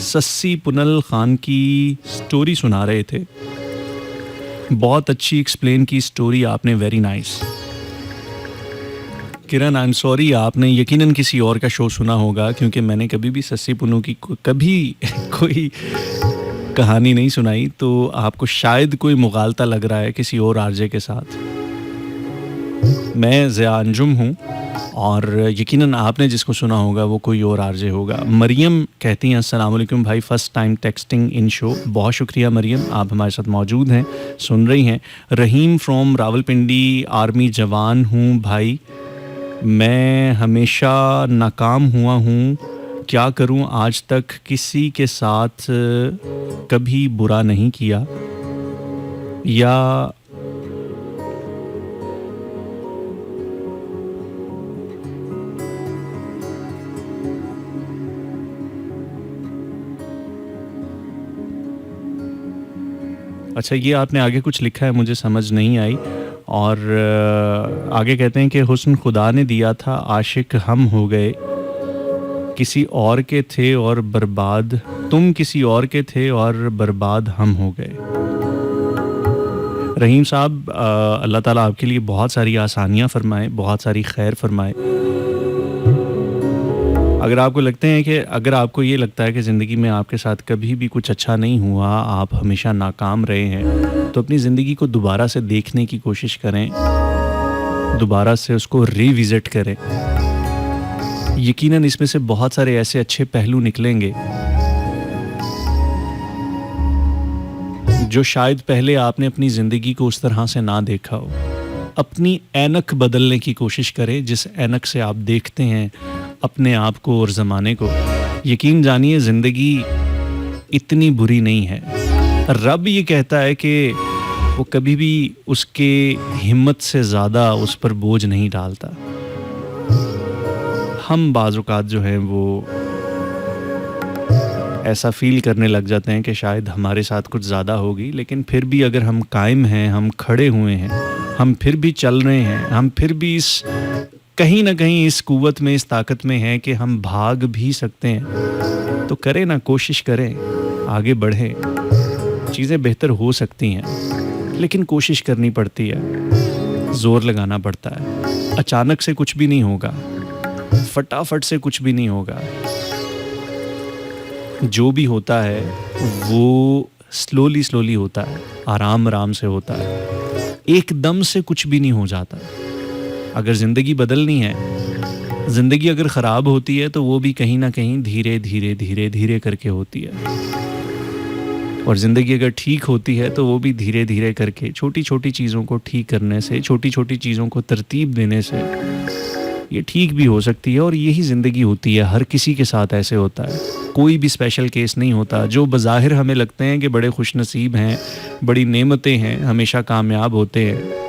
सस्सी पुनल खान की स्टोरी सुना रहे थे। बहुत अच्छी एक्सप्लेन की स्टोरी आपने, very nice. Kiran, I am sorry, आपने यकीनन किसी और का शो सुना होगा, क्योंकि मैंने कभी भी सस्सी पुन्नू की कभी कोई कहानी नहीं सुनाई। तो आपको शायद कोई मुगालता लग रहा है किसी और आरजे के साथ। मैं ज़िया अंजुम हूँ और यकीनन आपने जिसको सुना होगा वो कोई और आरजे होगा। मरियम कहती हैं, अस्सलाम वालेकुम भाई, फ़र्स्ट टाइम टेक्सटिंग इन शो। बहुत शुक्रिया मरियम, आप हमारे साथ मौजूद हैं, सुन रही हैं। रहीम फ्रॉम रावलपिंडी, आर्मी जवान हूँ भाई, मैं हमेशा नाकाम हुआ हूँ, क्या करूँ? आज तक किसी के साथ कभी बुरा नहीं किया या अच्छा, ये आपने आगे कुछ लिखा है, मुझे समझ नहीं आई। और आगे कहते हैं कि हुस्न खुदा ने दिया था, आशिक हम हो गए, किसी और के थे और बर्बाद, तुम किसी और के थे और बर्बाद हम हो गए। रहीम साहब, अल्लाह ताला आपके लिए बहुत सारी आसानियाँ फरमाए, बहुत सारी खैर फरमाए। अगर आपको लगते हैं कि अगर आपको ये लगता है कि ज़िंदगी में आपके साथ कभी भी कुछ अच्छा नहीं हुआ, आप हमेशा नाकाम रहे हैं, तो अपनी ज़िंदगी को दोबारा से देखने की कोशिश करें, दोबारा से उसको रिविज़िट करें। यकीनन इसमें से बहुत सारे ऐसे अच्छे पहलू निकलेंगे जो शायद पहले आपने अपनी ज़िंदगी को उस तरह से ना देखा हो। अपनी ऐनक बदलने की कोशिश करें, जिस ऐनक से आप देखते हैं अपने आप को और ज़माने को। यकीन जानिए, ज़िंदगी इतनी बुरी नहीं है। रब ये कहता है कि वो कभी भी उसके हिम्मत से ज़्यादा उस पर बोझ नहीं डालता। हम बाज़ औक़ात जो हैं वो ऐसा फ़ील करने लग जाते हैं कि शायद हमारे साथ कुछ ज़्यादा होगी, लेकिन फिर भी अगर हम कायम हैं, हम खड़े हुए हैं, हम फिर भी चल रहे हैं, हम फिर भी इस कहीं ना कहीं इस कुव्वत में, इस ताकत में हैं कि हम भाग भी सकते हैं, तो करें ना, कोशिश करें, आगे बढ़ें। चीज़ें बेहतर हो सकती हैं, लेकिन कोशिश करनी पड़ती है, ज़ोर लगाना पड़ता है। अचानक से कुछ भी नहीं होगा, फटाफट से कुछ भी नहीं होगा। जो भी होता है वो स्लोली स्लोली होता है, आराम आराम से होता है, एकदम से कुछ भी नहीं हो जाता। अगर ज़िंदगी बदलनी है, ज़िंदगी अगर ख़राब होती है तो वो भी कहीं ना कहीं धीरे धीरे धीरे धीरे करके होती है, और ज़िंदगी अगर ठीक होती है तो वो भी धीरे धीरे करके, छोटी छोटी चीज़ों को ठीक करने से, छोटी छोटी चीज़ों को तरतीब देने से ये ठीक भी हो सकती है। और यही ज़िंदगी होती है, हर किसी के साथ ऐसे होता है, कोई भी स्पेशल केस नहीं होता। जो बज़ाहिर हमें लगते हैं कि बड़े खुशनसीब हैं, बड़ी नेमतें हैं, हमेशा कामयाब होते हैं,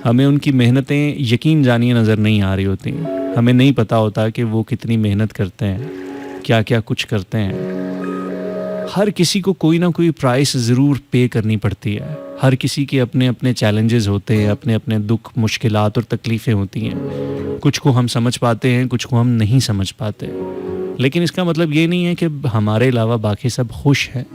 हमें उनकी मेहनतें यकीन जानिए नज़र नहीं आ रही होती। हमें नहीं पता होता कि वो कितनी मेहनत करते हैं, क्या क्या कुछ करते हैं। हर किसी को कोई ना कोई प्राइस ज़रूर पे करनी पड़ती है। हर किसी के अपने अपने चैलेंजेस होते हैं, अपने अपने दुख, मुश्किलात और तकलीफ़ें होती हैं। कुछ को हम समझ पाते हैं, कुछ को हम नहीं समझ पाते, लेकिन इसका मतलब ये नहीं है कि हमारे अलावा बाकी सब खुश हैं।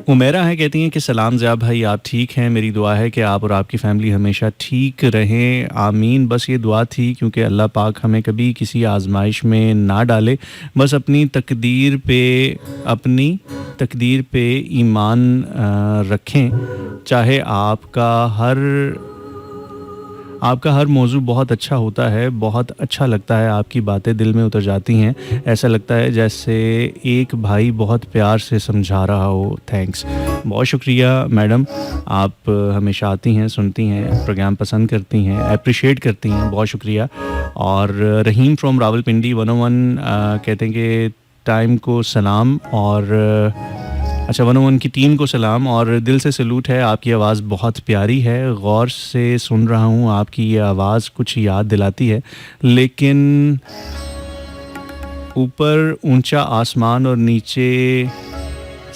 उमेरा है, कहती हैं कि सलाम ज़िया भाई, आप ठीक हैं? मेरी दुआ है कि आप और आपकी फ़ैमिली हमेशा ठीक रहें, आमीन। बस ये दुआ थी क्योंकि अल्लाह पाक हमें कभी किसी आजमाइश में ना डाले, बस अपनी तकदीर पे ईमान रखें। चाहे आपका हर मौजू बहुत अच्छा होता है, बहुत अच्छा लगता है, आपकी बातें दिल में उतर जाती हैं, ऐसा लगता है जैसे एक भाई बहुत प्यार से समझा रहा हो। थैंक्स, बहुत शुक्रिया मैडम, आप हमेशा आती हैं, सुनती हैं, प्रोग्राम पसंद करती हैं, अप्रिशिएट करती हैं, बहुत शुक्रिया। और रहीम फ्रॉम रावलपिंडी 101 कहते हैं कि टाइम को सलाम और अच्छा 101 की टीम को सलाम और दिल से सलूट है, आपकी आवाज़ बहुत प्यारी है, गौर से सुन रहा हूँ, आपकी ये आवाज़ कुछ याद दिलाती है, लेकिन ऊपर ऊंचा आसमान और नीचे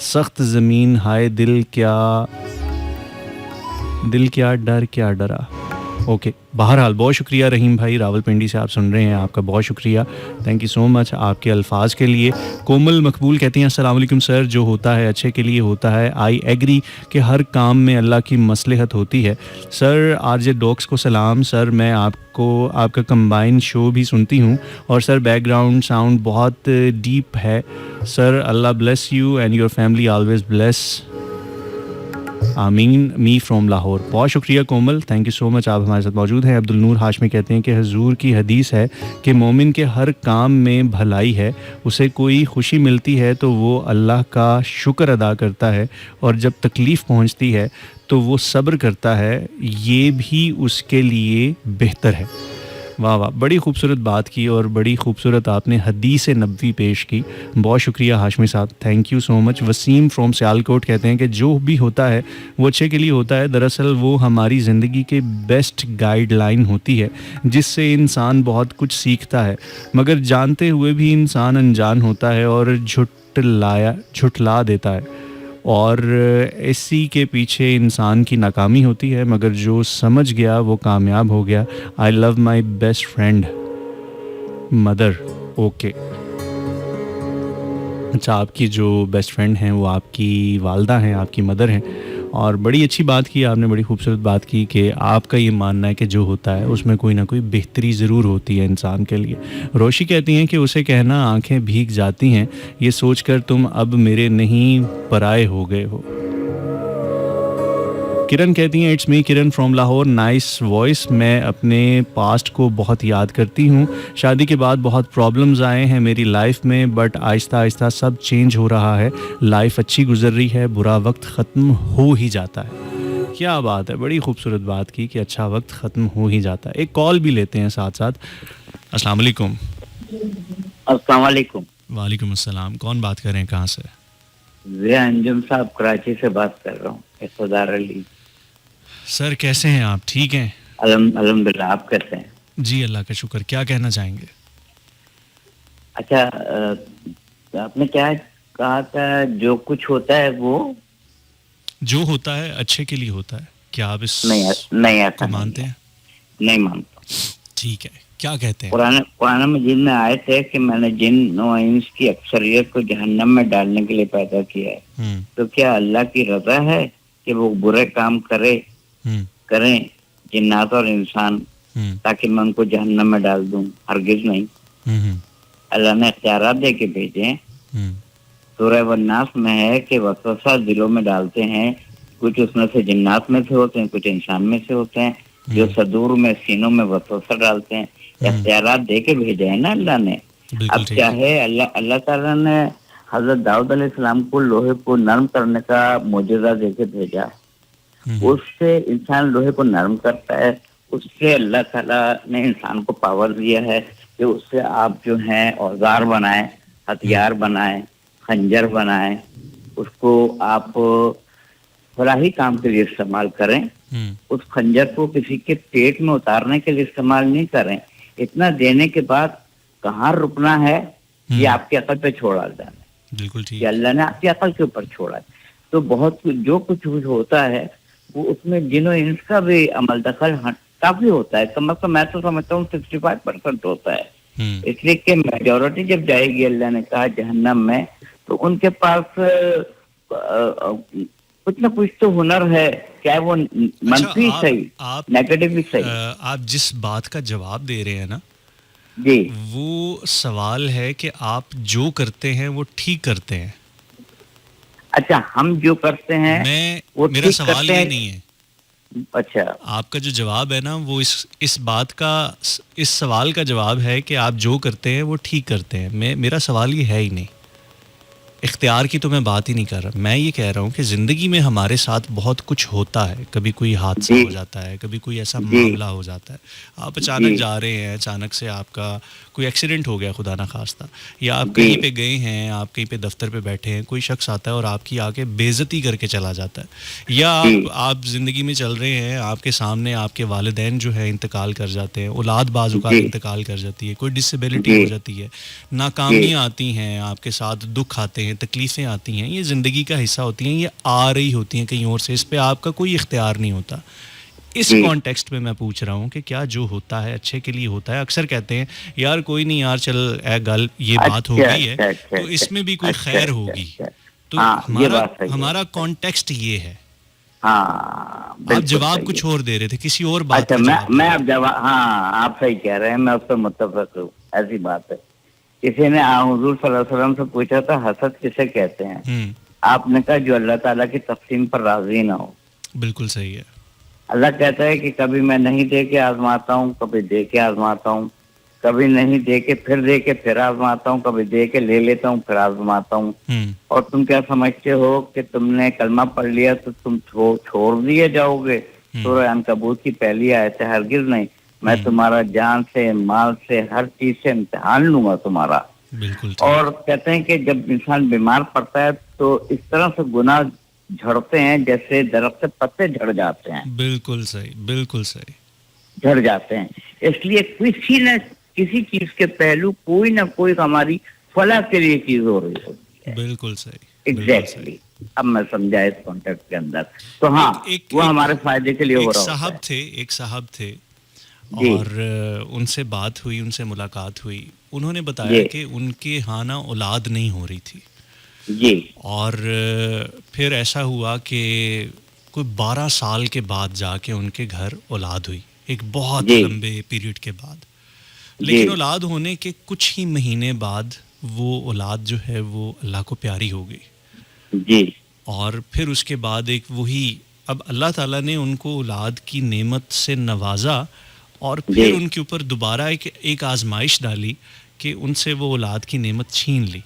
सख्त ज़मीन, हाय दिल क्या डर क्या डरा। ओके, बहरहाल बहुत शुक्रिया रहीम भाई, रावलपिंडी से आप सुन रहे हैं, आपका बहुत शुक्रिया, थैंक यू सो मच आपके अल्फाज के लिए। कोमल मकबूल कहती हैं अस्सलाम वालेकुम सर, जो होता है अच्छे के लिए होता है, आई एग्री कि हर काम में अल्लाह की मसलहत होती है। सर आरजे डॉक्स को सलाम, सर मैं आपका कंबाइन शो भी सुनती हूँ और सर बैकग्राउंड साउंड बहुत डीप है। Sir Allah bless you and your family always bless, आमीन। Me from Lahore. बहुत शुक्रिया Komal, thank you so much, आप हमारे साथ मौजूद हैं। अब्दुल नूर हाशमी कहते हैं कि हुजूर की हदीस है कि मोमिन के हर काम में भलाई है, उसे कोई खुशी मिलती है तो वो अल्लाह का शुक्र अदा करता है और जब तकलीफ़ पहुंचती है तो वो सब्र करता है, ये भी उसके लिए बेहतर है। वाह वाह, बड़ी खूबसूरत बात की और बड़ी खूबसूरत आपने हदीस नबवी पेश की, बहुत शुक्रिया हाशमी साहब, thank you so much. Waseem from Sialkot कहते हैं कि जो भी होता है वो अच्छे के लिए होता है, दरअसल वो हमारी ज़िंदगी के बेस्ट गाइडलाइन होती है जिससे इंसान बहुत कुछ सीखता है, मगर जानते हुए भी इंसान अनजान होता है और झुठला देता है और इसी के पीछे इंसान की नाकामी होती है, मगर जो समझ गया वो कामयाब हो गया। I love my best friend mother. Okay, अच्छा आपकी जो बेस्ट फ्रेंड हैं वो आपकी वालदा हैं, आपकी मदर हैं, और बड़ी अच्छी बात की आपने, बड़ी खूबसूरत बात की कि आपका ये मानना है कि जो होता है उसमें कोई ना कोई बेहतरी ज़रूर होती है इंसान के लिए। रोशी कहती हैं कि उसे कहना आंखें भीग जाती हैं ये सोचकर तुम अब मेरे नहीं पराए हो गए हो। किरण कहती हैं it's me Kiran from Lahore, nice voice. मैं अपने पास्ट को बहुत याद करती हूँ, शादी के बाद बहुत प्रॉब्लम्स आए हैं मेरी लाइफ में, बट आहिस्ता आहिस्ता सब चेंज हो रहा है, लाइफ अच्छी गुजर रही है, बुरा वक्त ख़त्म हो ही जाता है। क्या बात है, बड़ी खूबसूरत बात की कि अच्छा वक्त ख़त्म हो ही जाता है। एक कॉल भी लेते हैं साथ साथ। अस्सलाम वालेकुम। अस्सलाम वालेकुम। वालेकुम अस्सलाम, कौन बात कर रहे हैं, कहाँ से? ज़िया अंजुम साहब, कराची से बात कर रहा हूँ, इक़्तिदार अली। सर कैसे हैं आप, ठीक हैं? अल्हम्दुलिल्लाह, आप कैसे हैं? जी अल्लाह का शुक्र। क्या कहना चाहेंगे? अच्छा, आपने क्या कहा था, जो कुछ होता है वो जो होता है अच्छे के लिए होता है, क्या आप इस नहीं ऐसा मानते हैं? नहीं मानता। ठीक है, क्या कहते हैं? कुरान मजीद में आए थे कि मैंने जिन और इंस की अक्सरियत को जहन्नम में डालने के लिए पैदा किया है, तो क्या अल्लाह की रजा है कि वो बुरे काम करें जिन्नात और इंसान ताकि मैं उनको जहन्नम में डाल दूं? हरगिज नहीं। अल्लाह ने इख्तियारात दे के भेजे। सूरह वन्नास में है कि वसवसा दिलों में डालते हैं, कुछ उसमें से जिन्नात में से होते हैं, कुछ इंसान में से होते हैं, जो सदूर में सीनों में वसवसा डालते हैं। इख्तियारात दे के भेजे है ना अल्लाह ने। अब क्या है, अल्लाह ताला ने हजरत दाऊद अलैहिस्सलाम को लोहे को नरम करने का मोजज़ा दे के भेजा, उससे इंसान लोहे को नरम करता है, उससे अल्लाह ताला ने इंसान को पावर दिया है कि उससे आप जो हैं औजार बनाएं, हथियार बनाएं, खंजर बनाएं, उसको आप फलाही काम के लिए इस्तेमाल करें। उस खंजर को किसी के पेट में उतारने के लिए इस्तेमाल नहीं करें। इतना देने के बाद कहाँ रुकना है ये आपकी अकल पे छोड़ा जाना है। बिल्कुल ठीक, अल्लाह ने आपकी अकल के ऊपर छोड़ा है। तो बहुत जो कुछ होता है वो उसमें जिनो इंसा भी अमल दखल काफी होता है, कम से कम मैं तो समझता हूँ 65% होता है। इसलिए कि मेजोरिटी जब जाएगी, अल्लाह ने कहा जहन्नम में, तो उनके पास कुछ ना कुछ तो हुनर है, चाहे वो मंफी सही, नेगेटिव भी सही। आप जिस बात का जवाब दे रहे हैं ना जी, वो सवाल है कि आप जो करते हैं वो ठीक करते हैं। अच्छा, हम जो करते हैं वो मेरा ठीक सवाल करते ये हैं। नहीं है। अच्छा, आपका जो जवाब है ना वो इस बात का, इस सवाल का जवाब है कि आप जो करते हैं वो ठीक करते हैं। मेरा सवाल ये है ही नहीं। इख्तियार की तो मैं बात ही नहीं कर रहा। मैं ये कह रहा हूँ कि ज़िंदगी में हमारे साथ बहुत कुछ होता है। कभी कोई हादसा जी हो जाता है, कभी कोई ऐसा जी मामला हो जाता है, आप अचानक जी जा रहे हैं, अचानक से आपका कोई एक्सीडेंट हो गया खुदा ना खास्ता, या आप जी कहीं पे गए हैं, आप कहीं पे दफ्तर पे बैठे हैं, कोई शख्स आता है और आपकी आके बेइज्जती करके चला जाता है, या जी आप ज़िंदगी में चल रहे हैं, आपके सामने आपके वालिदैन जो है इंतकाल कर जाते हैं, औलाद बाज़-औक़ात जी इंतकाल कर जाती है, कोई डिसेबिलिटी जी हो जाती है, जी नाकामियाँ आती हैं, आपके साथ दुख आते हैं, तकलीफ़ें आती हैं, ये ज़िंदगी का हिस्सा होती हैं, ये आ रही होती हैं कहीं और से, इस पे आपका कोई इख्तियार नहीं होता। इस जी। कॉन्टेक्स्ट में मैं पूछ रहा हूँ कि क्या जो होता है अच्छे के लिए होता है। अक्सर कहते हैं यार कोई नहीं यार, चल ए गल ये बात हो अच्छा गई है अच्छा अच्छा तो अच्छा इसमें भी कोई अच्छा खैर अच्छा होगी। अच्छा। तो हाँ, ये हमारा बात सही है। हमारा कॉन्टेक्स्ट ये है। हाँ, आप बिल्कुल जवाब सही है। कुछ और दे रहे थे, किसी और बात अच्छा, का जवाब दे मैं रहे अब जवाब, हाँ, आप सही कह रहे हैं, मैं उस पर मुत्तफिक हूँ। ऐसी बात है। किसी ने हुजूर सल्लल्लाहु अलैहि वसल्लम से पूछा था, हसद किसे कहते हैं? थे। आपने कहा, जो अल्लाह ताला की तक़सीम पर राजी ना हो। बिल्कुल सही है। अल्लाह कहता है कि कभी मैं नहीं दे के आजमाता हूँ, कभी दे के आजमाता हूँ, कभी नहीं दे के फिर आजमाता हूँ, कभी दे के ले लेता हूँ फिर आजमाता हूँ। और तुम क्या समझते हो कि तुमने कलमा पढ़ लिया तो तुम छोड़ दिए जाओगे? सूरह अनकबूत की पहली आयत है, हरगिज नहीं, मैं तुम्हारा जान से, माल से, हर चीज से इम्तिहान लूंगा तुम्हारा। बिल्कुल और ठीक। कहते हैं कि जब इंसान बीमार पड़ता है तो इस तरह से गुनाह झड़ते हैं जैसे दरख्त से पत्ते झड़ जाते हैं, बिल्कुल सही, बिल्कुल सही। झड़ जाते हैं। इसलिए किसी न किसी चीज के पहलू कोई ना कोई हमारी फलाह के लिए चीज हो रही होती है। बिल्कुल सही, बिल्कुल सही। एग्जैक्टली, अब मैं समझा इस कॉन्टेक्स्ट के अंदर। तो हाँ, एक एक वो एक हमारे फायदे के लिए हो रहा होता है। एक साहब थे जी और उनसे बात हुई, उनसे मुलाकात हुई। उन्होंने बताया जी कि उनके यहाँ ना औलाद नहीं हो रही थी, जी और फिर ऐसा हुआ कि कोई 12 साल के बाद जाके उनके घर औलाद हुई, एक बहुत जी लंबे पीरियड के बाद। जी लेकिन औलाद होने के कुछ ही महीने बाद वो औलाद जो है वो अल्लाह को प्यारी हो गई, जी और फिर उसके बाद एक वही, अब अल्लाह ताला ने उनको औलाद की नेमत से नवाजा और जी फिर उनके ऊपर दोबारा एक आजमाइश डाली कि उनसे वो औलाद की नेमत छीन ली।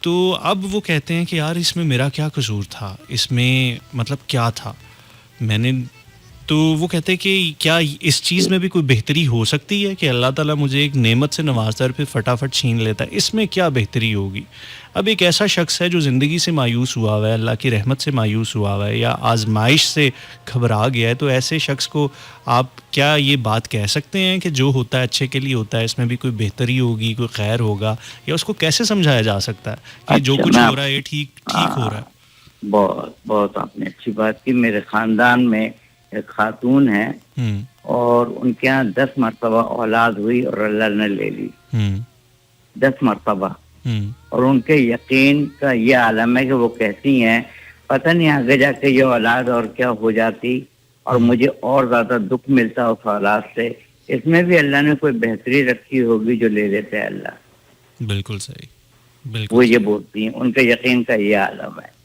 तो अब वो कहते हैं कि यार इसमें मेरा क्या कसूर था, इसमें मतलब क्या था मैंने। तो वो कहते हैं कि क्या इस चीज़ में भी कोई बेहतरी हो सकती है कि अल्लाह ताला मुझे एक नेमत से नवाजता है फिर फटाफट छीन लेता है, इसमें क्या बेहतरी होगी? अब एक ऐसा शख्स है जो ज़िंदगी से मायूस हुआ हुआ है, अल्लाह की रहमत से मायूस हुआ हुआ है, या आजमाइश से घबरा गया है, तो ऐसे शख्स को आप क्या ये बात कह सकते हैं कि जो होता है अच्छे के लिए होता है, इसमें भी कोई बेहतरी होगी, कोई खैर होगा, या उसको कैसे समझाया जा सकता है कि जो अच्छा, कुछ हो रहा है ये ठीक ठीक हो रहा है? बहुत बहुत आपने अच्छी बात की। मेरे खानदान में एक खातून है और उनके यहाँ 10 मरतबा औलाद हुई और अल्लाह ने ले ली, 10 मरतबा। और उनके यकीन का ये आलम है कि वो कहती हैं, पता नहीं आगे जाके ये औलाद और क्या हो जाती और मुझे और ज्यादा दुख मिलता उस औलाद से, इसमें भी अल्लाह ने कोई बेहतरी रखी होगी जो ले लेते हैं अल्लाह। बिल्कुल सही, बिल्कुल वो ये सही। बोलती हैं, उनके यकीन का ये आलम है।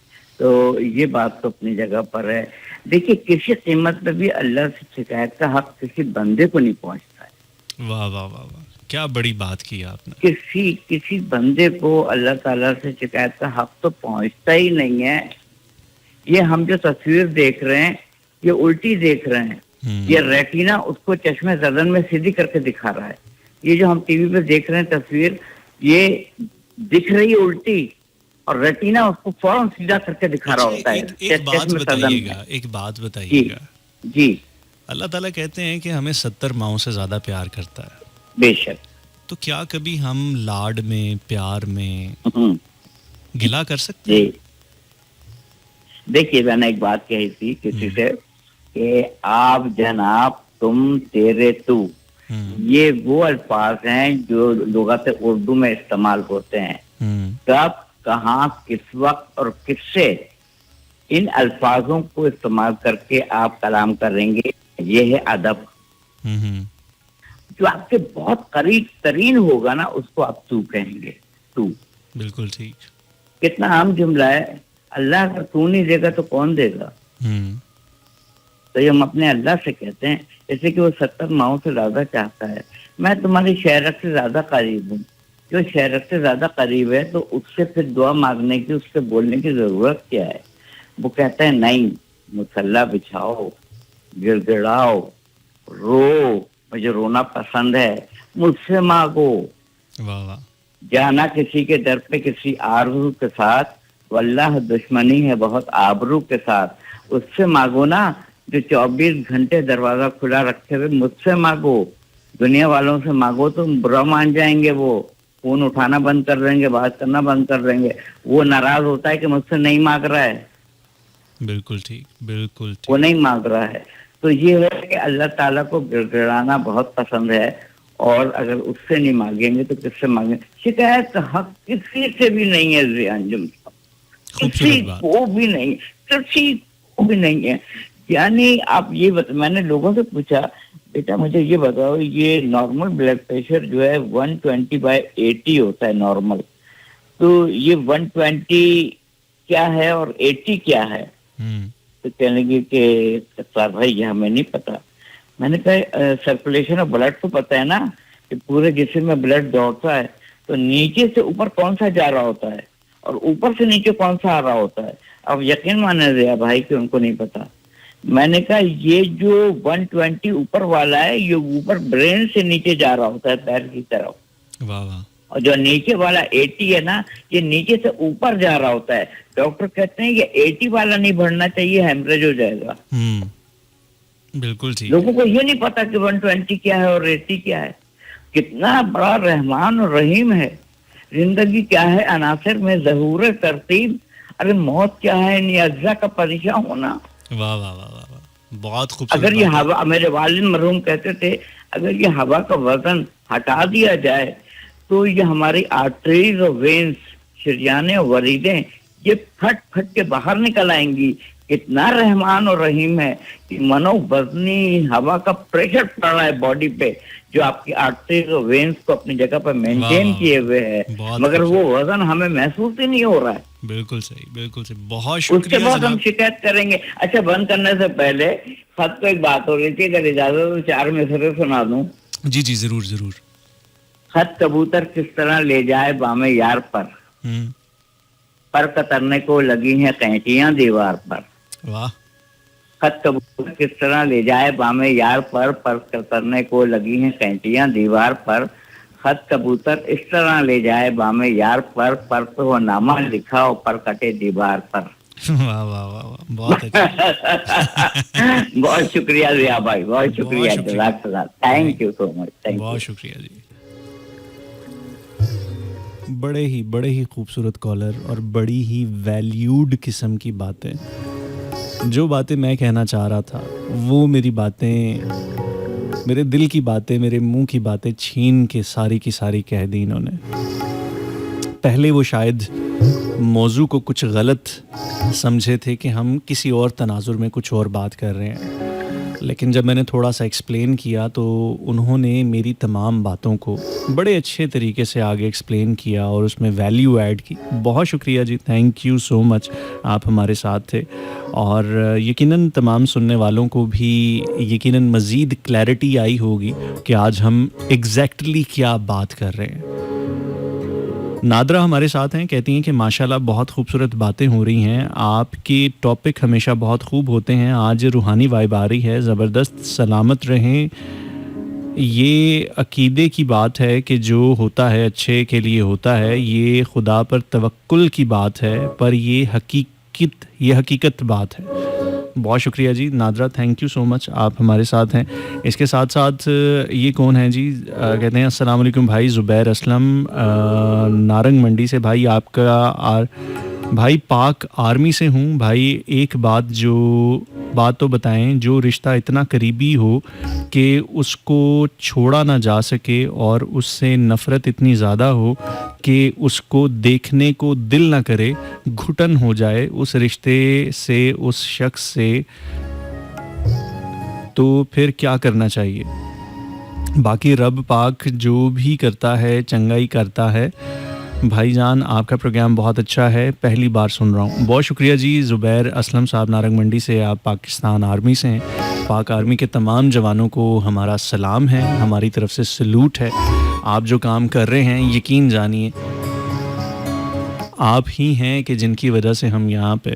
तो ये बात तो अपनी जगह पर है। देखिए, किसी कीमत पे भी अल्लाह से शिकायत का हक किसी बंदे को नहीं पहुंचता है। वाह वाह वाह वाह, क्या बड़ी बात की आपने। किसी बंदे को अल्लाह ताला से शिकायत का हक तो पहुंचता ही नहीं है। ये हम जो तस्वीर देख रहे हैं ये उल्टी देख रहे हैं, ये रेटिना उसको चश्मे ज़दन में सीधी करके दिखा रहा है। ये जो हम टीवी पे देख रहे हैं तस्वीर, ये दिख रही है उल्टी और रेटिना उसको फौरन सीधा करके दिखा रहा होता है। एक बात बताइएगा, एक बात बताइएगा। जी, अल्लाह ताला कहते हैं कि हमें 70 माओं से ज्यादा प्यार करता है। बेशक। तो क्या कभी हम लाड में, प्यार में गिला कर सकते हैं? जी, देखिए, मैंने एक बात कही थी किसी से कि आप, जनाब, तुम, तेरे, तू, ये वो अल्फाज हैं जो लुगत उर्दू में इस्तेमाल होते हैं। तब कहाँ, किस वक्त और किससे, इन अल्फाजों को इस्तेमाल करके आप कलाम करेंगे, ये है अदब। जो आपके बहुत करीब तरीन होगा ना, उसको आप तू कहेंगे, तू। बिल्कुल ठीक। कितना आम जुमला है, अल्लाह अगर तू नहीं देगा तो कौन देगा। तो ये हम अपने अल्लाह से कहते हैं, जैसे कि वो 70 माओं से ज्यादा चाहता है। मैं तुम्हारी शहरत से ज्यादा करीब हूँ। जो शहरत से ज्यादा करीब है तो उससे फिर दुआ मांगने की, उससे बोलने की जरूरत क्या है। वो कहता है नहीं, मुसल्ला बिछाओ, गिड़गिड़ाओ, रो, मुझे रोना पसंद है, मुझसे मांगो। वाह वाह। जाना किसी के दर पे किसी आरज़ू के साथ, वल्लाह दुश्मनी है बहुत आबरू के साथ। उससे मांगो ना जो 24 घंटे दरवाजा खुला रखे हुए, मुझसे मांगो। दुनिया वालों से मांगो तो बुरा मान जाएंगे, वो फोन उठाना बंद कर देंगे, बात करना बंद कर देंगे। वो नाराज होता है कि मुझसे नहीं मांग रहा है। बिल्कुल ठीक, बिल्कुल ठीक। वो नहीं मांग रहा है। तो ये है कि अल्लाह ताला को गिड़गिड़ाना बहुत पसंद है, और अगर उससे नहीं मांगेंगे तो किससे मांगेंगे। शिकायत हक किसी से भी नहीं है जी अंजुम, किसी को भी नहीं, किसी को भी नहीं है। यानी आप ये मैंने लोगों से पूछा, बेटा मुझे ये बताओ, ये नॉर्मल ब्लड प्रेशर जो है 120/80 होता है नॉर्मल, तो ये 120 क्या है और 80 क्या है। तो कहने लगे कि सर भाई ये हमें नहीं पता। मैंने कहा सर्कुलेशन ऑफ ब्लड तो पता है ना, कि पूरे जिस्म में ब्लड दौड़ता है, तो नीचे से ऊपर कौन सा जा रहा होता है और ऊपर से नीचे कौन सा आ रहा होता है। अब यकीन माने दिया भाई कि उनको नहीं पता। मैंने कहा ये जो 120 ऊपर वाला है, ये ऊपर ब्रेन से नीचे जा रहा होता है पैर की तरफ। वाह वाह। और जो नीचे वाला 80 है ना, ये नीचे से ऊपर जा रहा होता है। डॉक्टर कहते हैं ये 80 वाला नहीं बढ़ना चाहिए, हेमरेज हो जाएगा। बिल्कुल ठीक। लोगों को ये नहीं पता कि 120 क्या है और 80 क्या है। कितना बड़ा रहमान और रहीम है। जिंदगी क्या है अनासिर में ज़हूर तरतीब, अरे मौत क्या है इन अज्जा का परेशान होना। वाह वाह वाह वाह, बहुत खूबसूरत। अगर ये हवा, मेरे वालिद मरहूम कहते थे, अगर ये हवा का वजन हटा दिया जाए तो ये हमारी आर्टरीज और वेन्स, शरियाने और वरीदें, ये फट फट के बाहर निकल आएंगी। कितना रहमान और रहीम है कि मनोवजनी हवा का प्रेशर पड़ रहा है बॉडी पे, जो आपकी आर्टरीज और वेन्स को अपनी जगह पर मेंटेन किए हुए है, मगर वो वजन हमें महसूस ही नहीं हो रहा है। बिल्कुल सही, बिल्कुल सही, बहुत शुक्रिया। उसके बाद हम शिकायत करेंगे। अच्छा, बंद करने से पहले खत को एक बात हो रही थी, अगर इजाजत तो 4 मिसरे सुना दूं। जी जी जरूर जरूर। खत कबूतर किस तरह ले जाए बामे यार पर कतरने को लगी हैं कैंचियां दीवार पर। वाह। खत कबूतर किस तरह ले जाए बामे यार पर कतरने को लगी हैं कैंचियां दीवार पर। खत कबूतर इस तरह ले जाए बामे यार पर तो वो नामा लिखा हो पर कटे दीवार पर। वाह वाह वाह, बहुत अच्छा। बहुत शुक्रिया जिया भाई, बहुत शुक्रिया, जज़ाकल्लाह, thank you so much, thank you, बहुत शुक्रिया जी। बड़े ही खूबसूरत कॉलर और बड़ी ही वैल्यूड किस्म की बातें। जो बातें मैं कहना चाह रहा था वो मेरी बातें, मेरे दिल की बातें, मेरे मुंह की बातें छीन के सारी की सारी कह दी इन्होंने। पहले वो शायद मौजू को कुछ गलत समझे थे कि हम किसी और तनाजुर में कुछ और बात कर रहे हैं, लेकिन जब मैंने थोड़ा सा एक्सप्लेन किया तो उन्होंने मेरी तमाम बातों को बड़े अच्छे तरीके से आगे एक्सप्लेन किया और उसमें वैल्यू ऐड की। बहुत शुक्रिया जी, थैंक यू सो मच, आप हमारे साथ थे। और यकीनन तमाम सुनने वालों को भी यकीनन मज़ीद क्लैरिटी आई होगी कि आज हम एग्जैक्टली क्या बात कर रहे हैं। नादरा हमारे साथ हैं, कहती हैं कि माशाल्लाह बहुत खूबसूरत बातें हो रही हैं, आपके टॉपिक हमेशा बहुत खूब होते हैं, आज रूहानी वाइब आ रही है, ज़बरदस्त, सलामत रहें। ये अकीदे की बात है कि जो होता है अच्छे के लिए होता है, ये खुदा पर तवक्कुल की बात है, पर ये हकीकत बात है। बहुत शुक्रिया जी Nadra, thank you so much, आप हमारे साथ हैं। इसके साथ साथ ये कौन है जी, कहते हैं अस्सलाम वालेकुम भाई, ज़ुबैर असलम नारंग मंडी से। भाई आपका भाई पाक आर्मी से हूँ भाई। एक बात तो बताएं, जो रिश्ता इतना करीबी हो कि उसको छोड़ा ना जा सके और उससे नफ़रत इतनी ज़्यादा हो कि उसको देखने को दिल ना करे, घुटन हो जाए उस रिश्ते से, उस शख्स से, तो फिर क्या करना चाहिए? बाकी रब पाक जो भी करता है चंगाई करता है। भाईजान आपका प्रोग्राम बहुत अच्छा है, पहली बार सुन रहा हूँ। बहुत शुक्रिया जी। ज़ुबैर असलम साहब नारंग मंडी से, आप पाकिस्तान आर्मी से हैं। पाक आर्मी के तमाम जवानों को हमारा सलाम है, हमारी तरफ से सलूट है। आप जो काम कर रहे हैं यकीन जानिए आप ही हैं कि जिनकी वजह से हम यहाँ पे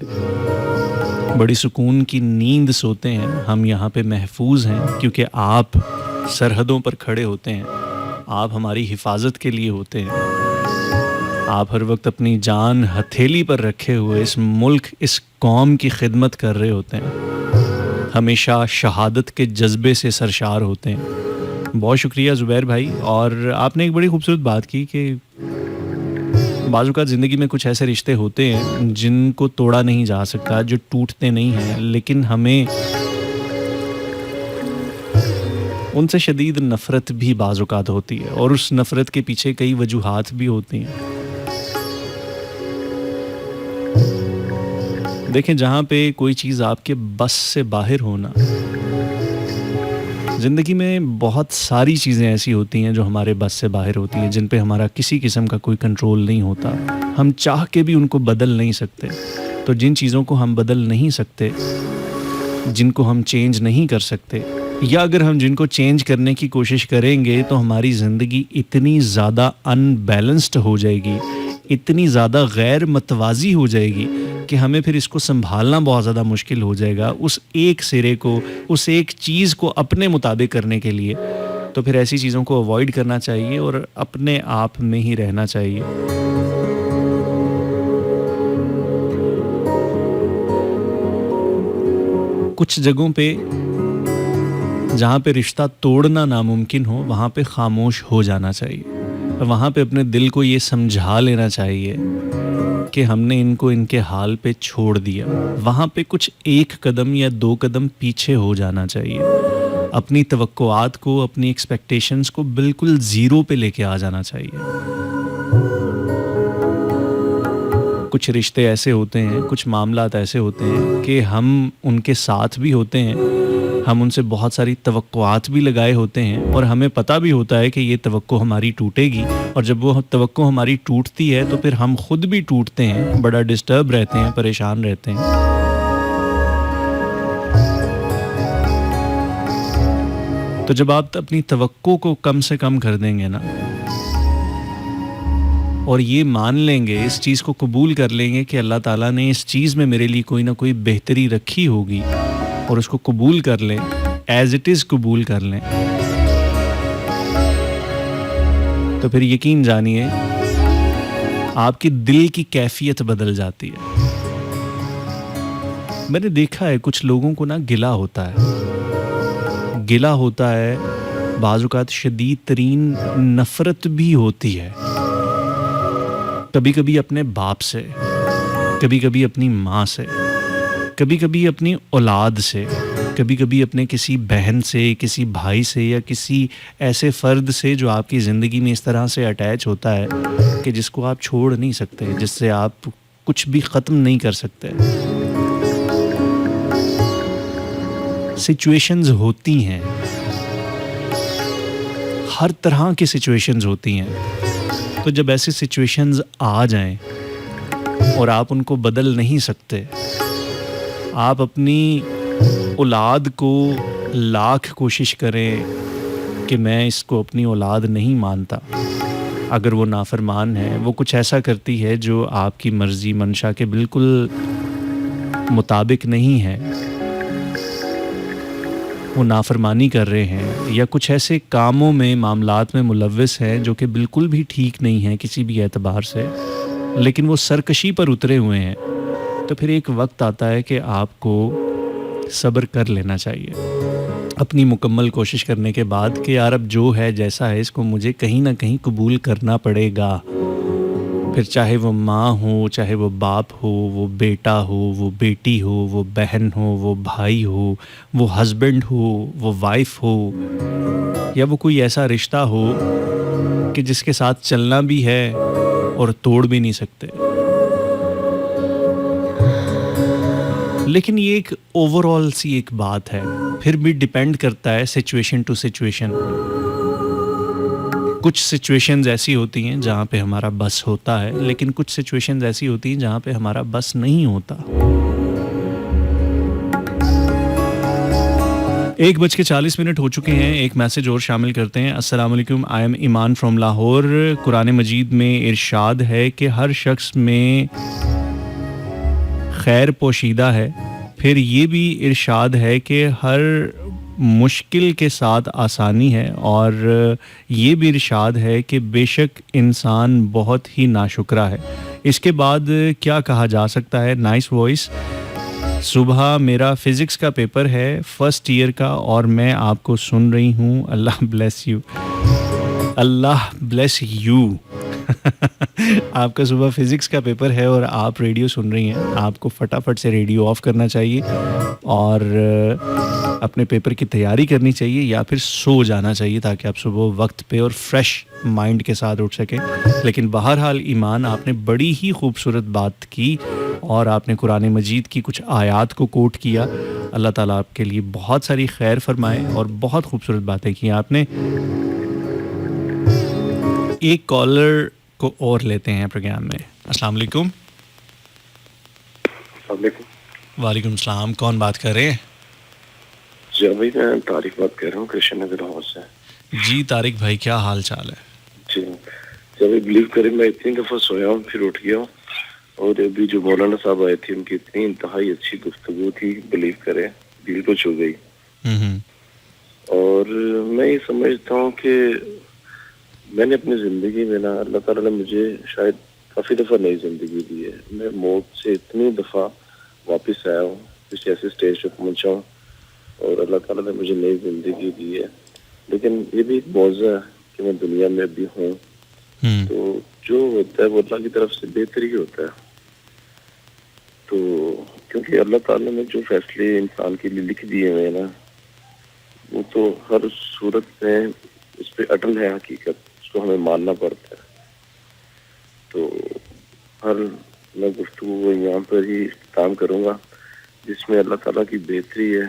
बड़ी सुकून की नींद सोते हैं, हम यहाँ पे महफूज हैं, क्योंकि आप सरहदों पर खड़े होते हैं, आप हमारी हिफाजत के लिए होते हैं, आप हर वक्त अपनी जान हथेली पर रखे हुए इस मुल्क, इस कौम की खिदमत कर रहे होते हैं, हमेशा शहादत के जज्बे से सरशार होते हैं। बहुत शुक्रिया ज़ुबैर भाई। और आपने एक बड़ी खूबसूरत बात की कि बाज़ औक़ात ज़िंदगी में कुछ ऐसे रिश्ते होते हैं जिनको तोड़ा नहीं जा सकता, जो टूटते नहीं हैं, लेकिन हमें उनसे शदीद नफ़रत भी बाज़ औक़ात होती है, और उस नफ़रत के पीछे कई वजूहात भी होती हैं। देखें, जहाँ पे कोई चीज़ आपके बस से बाहर होना, ज़िंदगी में बहुत सारी चीज़ें ऐसी होती हैं जो हमारे बस से बाहर होती हैं, जिन पे हमारा किसी किस्म का कोई कंट्रोल नहीं होता, हम चाह के भी उनको बदल नहीं सकते। तो जिन चीज़ों को हम बदल नहीं सकते, जिनको हम चेंज नहीं कर सकते, या अगर हम जिनको चेंज करने की कोशिश करेंगे तो हमारी ज़िंदगी इतनी ज़्यादा अनबैलेंस्ड हो जाएगी, इतनी ज़्यादा गैर मतवाज़ी हो जाएगी कि हमें फिर इसको संभालना बहुत ज़्यादा मुश्किल हो जाएगा, उस एक सिरे को, उस एक चीज़ को अपने मुताबिक करने के लिए। तो फिर ऐसी चीज़ों को अवॉइड करना चाहिए और अपने आप में ही रहना चाहिए। कुछ जगहों पे जहाँ पे रिश्ता तोड़ना नामुमकिन हो, वहाँ पे खामोश हो जाना चाहिए, वहाँ पे अपने दिल को ये समझा लेना चाहिए कि हमने इनको इनके हाल पे छोड़ दिया। वहाँ पे कुछ एक कदम या दो कदम पीछे हो जाना चाहिए, अपनी तवक्कुआत को, अपनी एक्सपेक्टेशंस को बिल्कुल ज़ीरो पे लेके आ जाना चाहिए। कुछ रिश्ते ऐसे होते हैं, कुछ मामलात ऐसे होते हैं कि हम उनके साथ भी होते हैं, हम उनसे बहुत सारी तवक्कुआत भी लगाए होते हैं, और हमें पता भी होता है कि ये तवक्को हमारी टूटेगी, और जब वो तवक्को हमारी टूटती है तो फिर हम खुद भी टूटते हैं, बड़ा डिस्टर्ब रहते हैं, परेशान रहते हैं। तो जब आप अपनी तवक्को को कम से कम कर देंगे ना, और ये मान लेंगे, इस चीज़ को कबूल कर लेंगे कि अल्लाह ताला ने इस चीज़ में मेरे लिए कोई ना कोई बेहतरी रखी होगी, और उसको कबूल कर लें, एज इट इज़ कबूल कर लें, तो फिर यकीन जानिए आपकी दिल की कैफियत बदल जाती है। मैंने देखा है कुछ लोगों को ना गिला होता है, बाज़ औक़ात शदीद तरीन नफ़रत भी होती है, कभी कभी अपने बाप से, कभी कभी अपनी माँ से, कभी कभी अपनी औलाद से, कभी कभी अपने किसी बहन से, किसी भाई से, या किसी ऐसे फ़र्द से जो आपकी ज़िंदगी में इस तरह से अटैच होता है कि जिसको आप छोड़ नहीं सकते, जिससे आप कुछ भी ख़त्म नहीं कर सकते। सिचुएशंस होती हैं, हर तरह की सिचुएशंस होती हैं। तो जब ऐसी सिचुएशंस आ जाएं और आप उनको बदल नहीं सकते, आप अपनी औलाद को लाख कोशिश करें कि मैं इसको अपनी औलाद नहीं मानता, अगर वो नाफरमान है, वो कुछ ऐसा करती है जो आपकी मर्ज़ी मंशा के बिल्कुल मुताबिक नहीं है, वो नाफरमानी कर रहे हैं, या कुछ ऐसे कामों में, मामलात में मुलव्वस हैं जो कि बिल्कुल भी ठीक नहीं हैं किसी भी एतबार से, लेकिन वो सरकशी पर उतरे हुए हैं, तो फिर एक वक्त आता है कि आपको सब्र कर लेना चाहिए, अपनी मुकम्मल कोशिश करने के बाद कि यार अब जो है जैसा है, इसको मुझे कहीं ना कहीं कबूल करना पड़ेगा। फिर चाहे वो माँ हो, चाहे वो बाप हो, वो बेटा हो, वो बेटी हो, वो बहन हो, वो भाई हो, वो हस्बैंड हो, वो वाइफ हो, या वो कोई ऐसा रिश्ता हो कि जिसके साथ चलना भी है और तोड़ भी नहीं सकते। लेकिन ये एक ओवरऑल सी एक बात है, फिर भी डिपेंड करता है सिचुएशन टू सिचुएशन। कुछ सिचुएशंस ऐसी होती हैं जहाँ पे हमारा बस होता है, लेकिन कुछ सिचुएशंस ऐसी होती हैं जहाँ पे हमारा बस नहीं होता। 1:40 हो चुके हैं। एक मैसेज और शामिल करते हैं। अस्सलाम वालेकुम, I am Iman from Lahore. Quran Majeed में इरशाद है कि हर शख्स में खैर पोशीदा है। फिर ये भी इरशाद है कि हर मुश्किल के साथ आसानी है, और ये भी इरशाद है कि बेशक इंसान बहुत ही नाशुक्रा है। इसके बाद क्या कहा जा सकता है? Nice voice. सुबह मेरा फ़िज़िक्स का पेपर है, फर्स्ट ईयर का, और मैं आपको सुन रही हूँ। Allah bless you. Allah bless you. आपका सुबह फ़िज़िक्स का पेपर है और आप रेडियो सुन रही हैं। आपको फटाफट से रेडियो ऑफ करना चाहिए और अपने पेपर की तैयारी करनी चाहिए, या फिर सो जाना चाहिए ताकि आप सुबह वक्त पे और फ्रेश माइंड के साथ उठ सकें। लेकिन बहरहाल ईमान, आपने बड़ी ही खूबसूरत बात की और आपने कुरान मजीद की कुछ आयात को कोट किया। अल्लाह ताला आपके लिए बहुत सारी खैर फरमाए और बहुत खूबसूरत बातें की आपने। एक कॉलर को और लेते हैं प्रोग्राम में। अस्सलाम वालेकुम। वालेकुम सलाम। कौन बात कर रहे हैं? जी भाई, मैं तारिक बात कर रहा हूँ कृष्ण नगर लाहौर से। जी तारिक भाई, क्या हाल चाल है? जी जब बिलीव करें, मैं इतनी दफ़ा सोया हूँ फिर उठ गया हूँ, और अभी जो मौलाना साहब आए थे उनकी इतनी इंतहाई अच्छी गुफ्तगू थी, बिलीव करें दिल को छू गई। और मैं ये समझता हूँ कि मैंने अपनी ज़िंदगी में ना, अल्लाह ताला ने मुझे शायद काफ़ी दफ़ा नई ज़िंदगी दी है। मैं मौत से इतनी दफ़ा वापस आया हूँ, किसी ऐसे स्टेज पे पहुँचा हूँ, और अल्लाह ताला ने मुझे नई ज़िंदगी दी है। लेकिन ये भी एक मौज़ा है कि मैं दुनिया में भी हूँ, तो जो होता है वो अल्लाह की तरफ से बेहतर ही होता है। तो क्योंकि अल्लाह ताला ने जो फैसले इंसान के लिए लिख दिए हुए हैं ना, वो तो हर सूरत में उस पर अटल है हकीकत, उसको हमें मानना पड़ता है। तो हर मैं गुफ्तगू यहाँ पर ही काम करूँगा जिसमें अल्लाह ताला की बेहतरी है,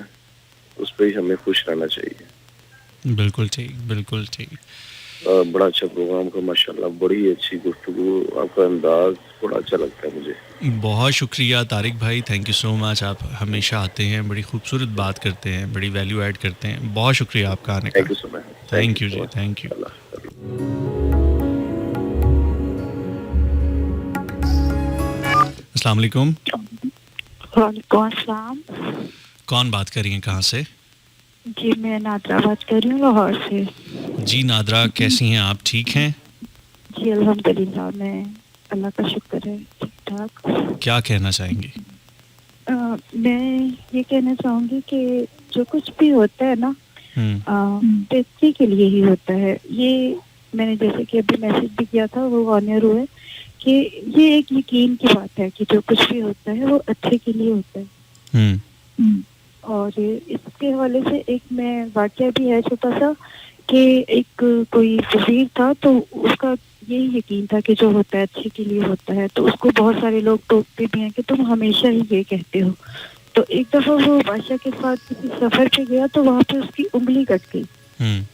उस पर ही हमें खुश रहना चाहिए। बिल्कुल ठीक, बिल्कुल ठीक। बड़ा अच्छा प्रोग्राम का माशाल्लाह, बड़ी अच्छी गुफ्तगू, आपका अंदाज बड़ा अच्छा लगता है मुझे। बहुत शुक्रिया तारिक भाई, थैंक यू सो मच। आप हमेशा आते हैं, बड़ी खूबसूरत बात करते हैं, बड़ी वैल्यू ऐड करते हैं। बहुत शुक्रिया आपका आने का। Thank you so much. Thank you जी, थैंक यू। अस्सलाम वालेकुम। वालेकुम अस्सलाम। कौन बात कर रही हैं, कहाँ से? जी मैं नादरा बात कर रही हूँ लाहौर से। जी नादरा, कैसी हैं आप? ठीक हैं? जी अल्हम्दुलिल्लाह, मैं अल्लाह का शुक्र है ठीक ठाक। क्या कहना चाहेंगी? मैं ये कहना चाहूँगी कि जो कुछ भी होता है ना, बेहतरी के लिए ही होता है। ये मैंने जैसे कि अभी मैसेज भी किया था, वो ऑनर हुआ है कि ये एक यकीन की बात है कि जो कुछ भी होता है वो अच्छे के लिए होता है। और इसके हवाले से एक मैं वाकया भी है छोटा सा, कि एक कोई वजीर था, तो उसका यही यकीन था कि जो होता है अच्छे के लिए होता है। तो उसको बहुत सारे लोग टोकते भी हैं कि तुम हमेशा ही ये कहते हो। तो एक दफ़ा वो बादशाह के साथ किसी सफ़र पे गया, तो वहाँ पे उसकी उंगली कट गई।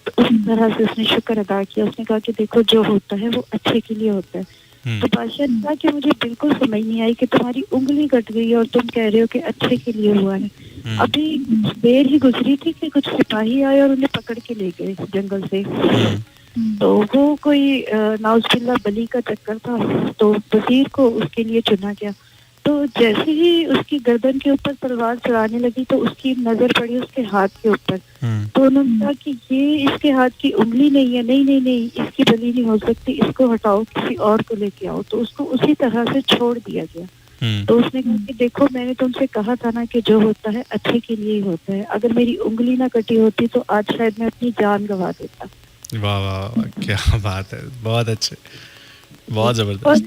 तो उस तरह से उसने शुक्र अदा किया। उसने कहा कि देखो जो होता है वो अच्छे के लिए होता है। तो बादशाह ने कहा कि मुझे बिल्कुल समझ नहीं आई कि तुम्हारी उंगली कट गई और तुम कह रहे हो कि अच्छे के लिए हुआ है। अभी देर ही गुजरी थी कि कुछ सिपाही आए और उन्हें पकड़ के ले गए जंगल से। तो वो कोई नाउज़ुबिल्लाह बली का चक्कर था, तो वजीर को उसके लिए चुना गया। तो जैसे ही उसकी गर्दन के ऊपर तलवार चलाने लगी, तो उसकी नजर पड़ी उसके हाथ के ऊपर। तो उन्होंने कहा कि ये इसके हाथ की उंगली नहीं है। नहीं नहीं नहीं, इसकी बलि नहीं हो सकती, इसको हटाओ, किसी और को लेके आओ। तो उसको उसी तरह से छोड़ दिया गया। तो उसने कहा कि देखो मैंने तुमसे कहा था ना कि जो होता है अच्छे के लिए ही होता है। अगर मेरी उंगली ना कटी होती तो आज शायद मैं अपनी जान गंवा देता। वाह वाह वाह, क्या बात है, बहुत अच्छे, बहुत ज़बरदस्त।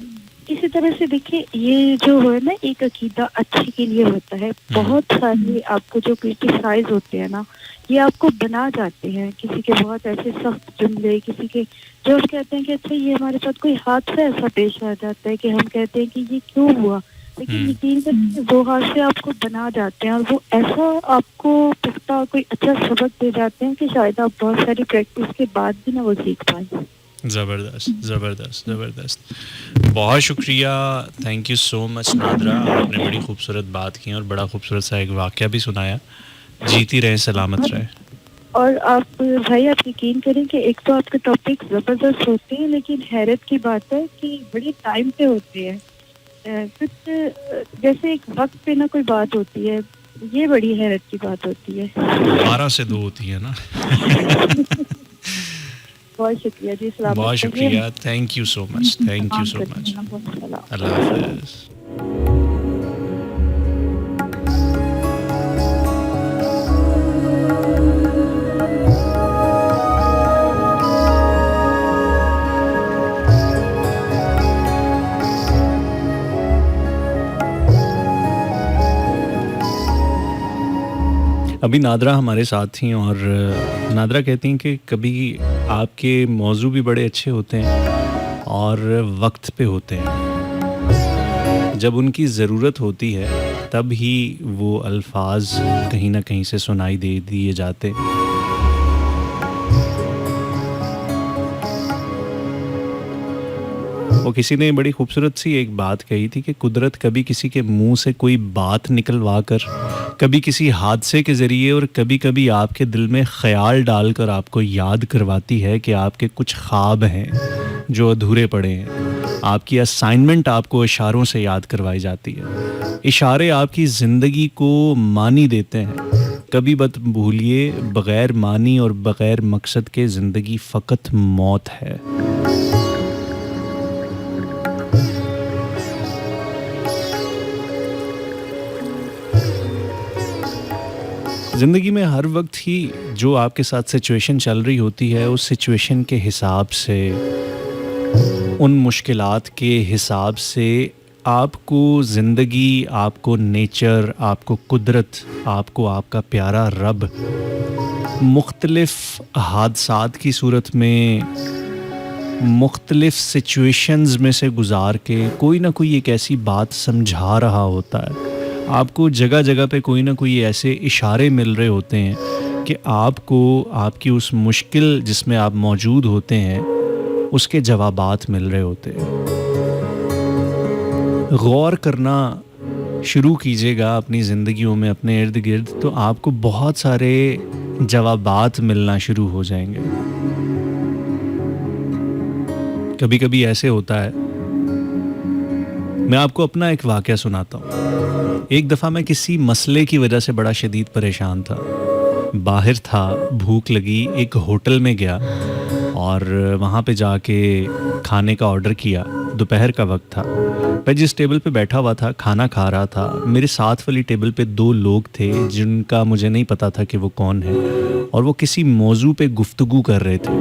इसी तरह से देखिए, ये जो है ना, एक अकीदा अच्छे के लिए होता है। बहुत सारे आपको जो क्रिटिसाइज होते हैं ना, ये आपको बना जाते हैं। किसी के बहुत ऐसे सख्त जुमले, किसी के जो हम कहते हैं कि अच्छा ये हमारे साथ कोई हादसा ऐसा पेश आ जाता है कि हम कहते हैं कि ये क्यों हुआ, लेकिन यकीन करिए वो हादसे आपको बना जाते हैं और वो ऐसा आपको पुख्ता कोई अच्छा सबक दे जाते हैं कि शायद आप बहुत सारी प्रैक्टिस के बाद भी ना वो सीख पाए। ज़बरदस्त ज़बरदस्त ज़बरदस्त, बहुत शुक्रिया, thank you so much NADRA, आपने बड़ी खूबसूरत बात की और बड़ा खूबसूरत सा एक वाक़या भी सुनाया। जीती रहे, सलामत रहे। और आप भाई, आप यकीन करें कि एक तो आपके टॉपिक ज़बरदस्त होते हैं, लेकिन हैरत की बात है कि बड़ी टाइम पे होते हैं। कुछ जैसे एक वक्त पे ना कोई बात होती है, ये बड़ी हैरत की बात होती है। 12 से 2 होती है ना। बहुत शुक्रिया जी, सलामत बहुत रहिए। शुक्रिया, thank you so much, thank you so much, Allah हाफ़िज़। अभी नादरा हमारे साथ थी और नादरा कहती हैं कि कभी आपके मौजू भी बड़े अच्छे होते हैं और वक्त पे होते हैं। जब उनकी ज़रूरत होती है तब ही वो अल्फाज कहीं ना कहीं से सुनाई दे दिए जाते। वो किसी ने बड़ी खूबसूरत सी एक बात कही थी कि कुदरत कभी किसी के मुंह से कोई बात निकलवा कर, कभी किसी हादसे के ज़रिए और कभी कभी आपके दिल में ख़याल डालकर आपको याद करवाती है कि आपके कुछ ख्वाब हैं जो अधूरे पड़े हैं। आपकी असाइनमेंट आपको इशारों से याद करवाई जाती है। इशारे आपकी ज़िंदगी को मानी देते हैं। कभी मत भूलिए, बग़ैर मानी और बग़ैर मकसद के ज़िंदगी फ़कत मौत है। ज़िंदगी में हर वक्त ही जो आपके साथ सिचुएशन चल रही होती है, उस सिचुएशन के हिसाब से, उन मुश्किलात के हिसाब से आपको ज़िंदगी, आपको नेचर, आपको कुदरत, आपको आपका प्यारा रब मुख्तलिफ़ हादसात की सूरत में, मुख्तलिफ़ सिचुएशंस में से गुज़ार के कोई ना कोई एक ऐसी बात समझा रहा होता है। आपको जगह जगह पे कोई ना कोई ऐसे इशारे मिल रहे होते हैं कि आपको आपकी उस मुश्किल जिसमें आप मौजूद होते हैं उसके जवाबात मिल रहे होते हैं। गौर करना शुरू कीजिएगा अपनी ज़िंदगियों में, अपने इर्द गिर्द, तो आपको बहुत सारे जवाबात मिलना शुरू हो जाएंगे। कभी कभी ऐसे होता है, मैं आपको अपना एक वाक़या सुनाता हूँ। एक दफ़ा मैं किसी मसले की वजह से बड़ा शदीद परेशान था। बाहर था, भूख लगी, एक होटल में गया और वहाँ पे जाके खाने का ऑर्डर किया। दोपहर का वक्त था। मैं जिस टेबल पे बैठा हुआ था, खाना खा रहा था, मेरे साथ वाली टेबल पे 2 लोग थे जिनका मुझे नहीं पता था कि वो कौन है, और वो किसी मौजू पे गुफ्तगू कर रहे थे।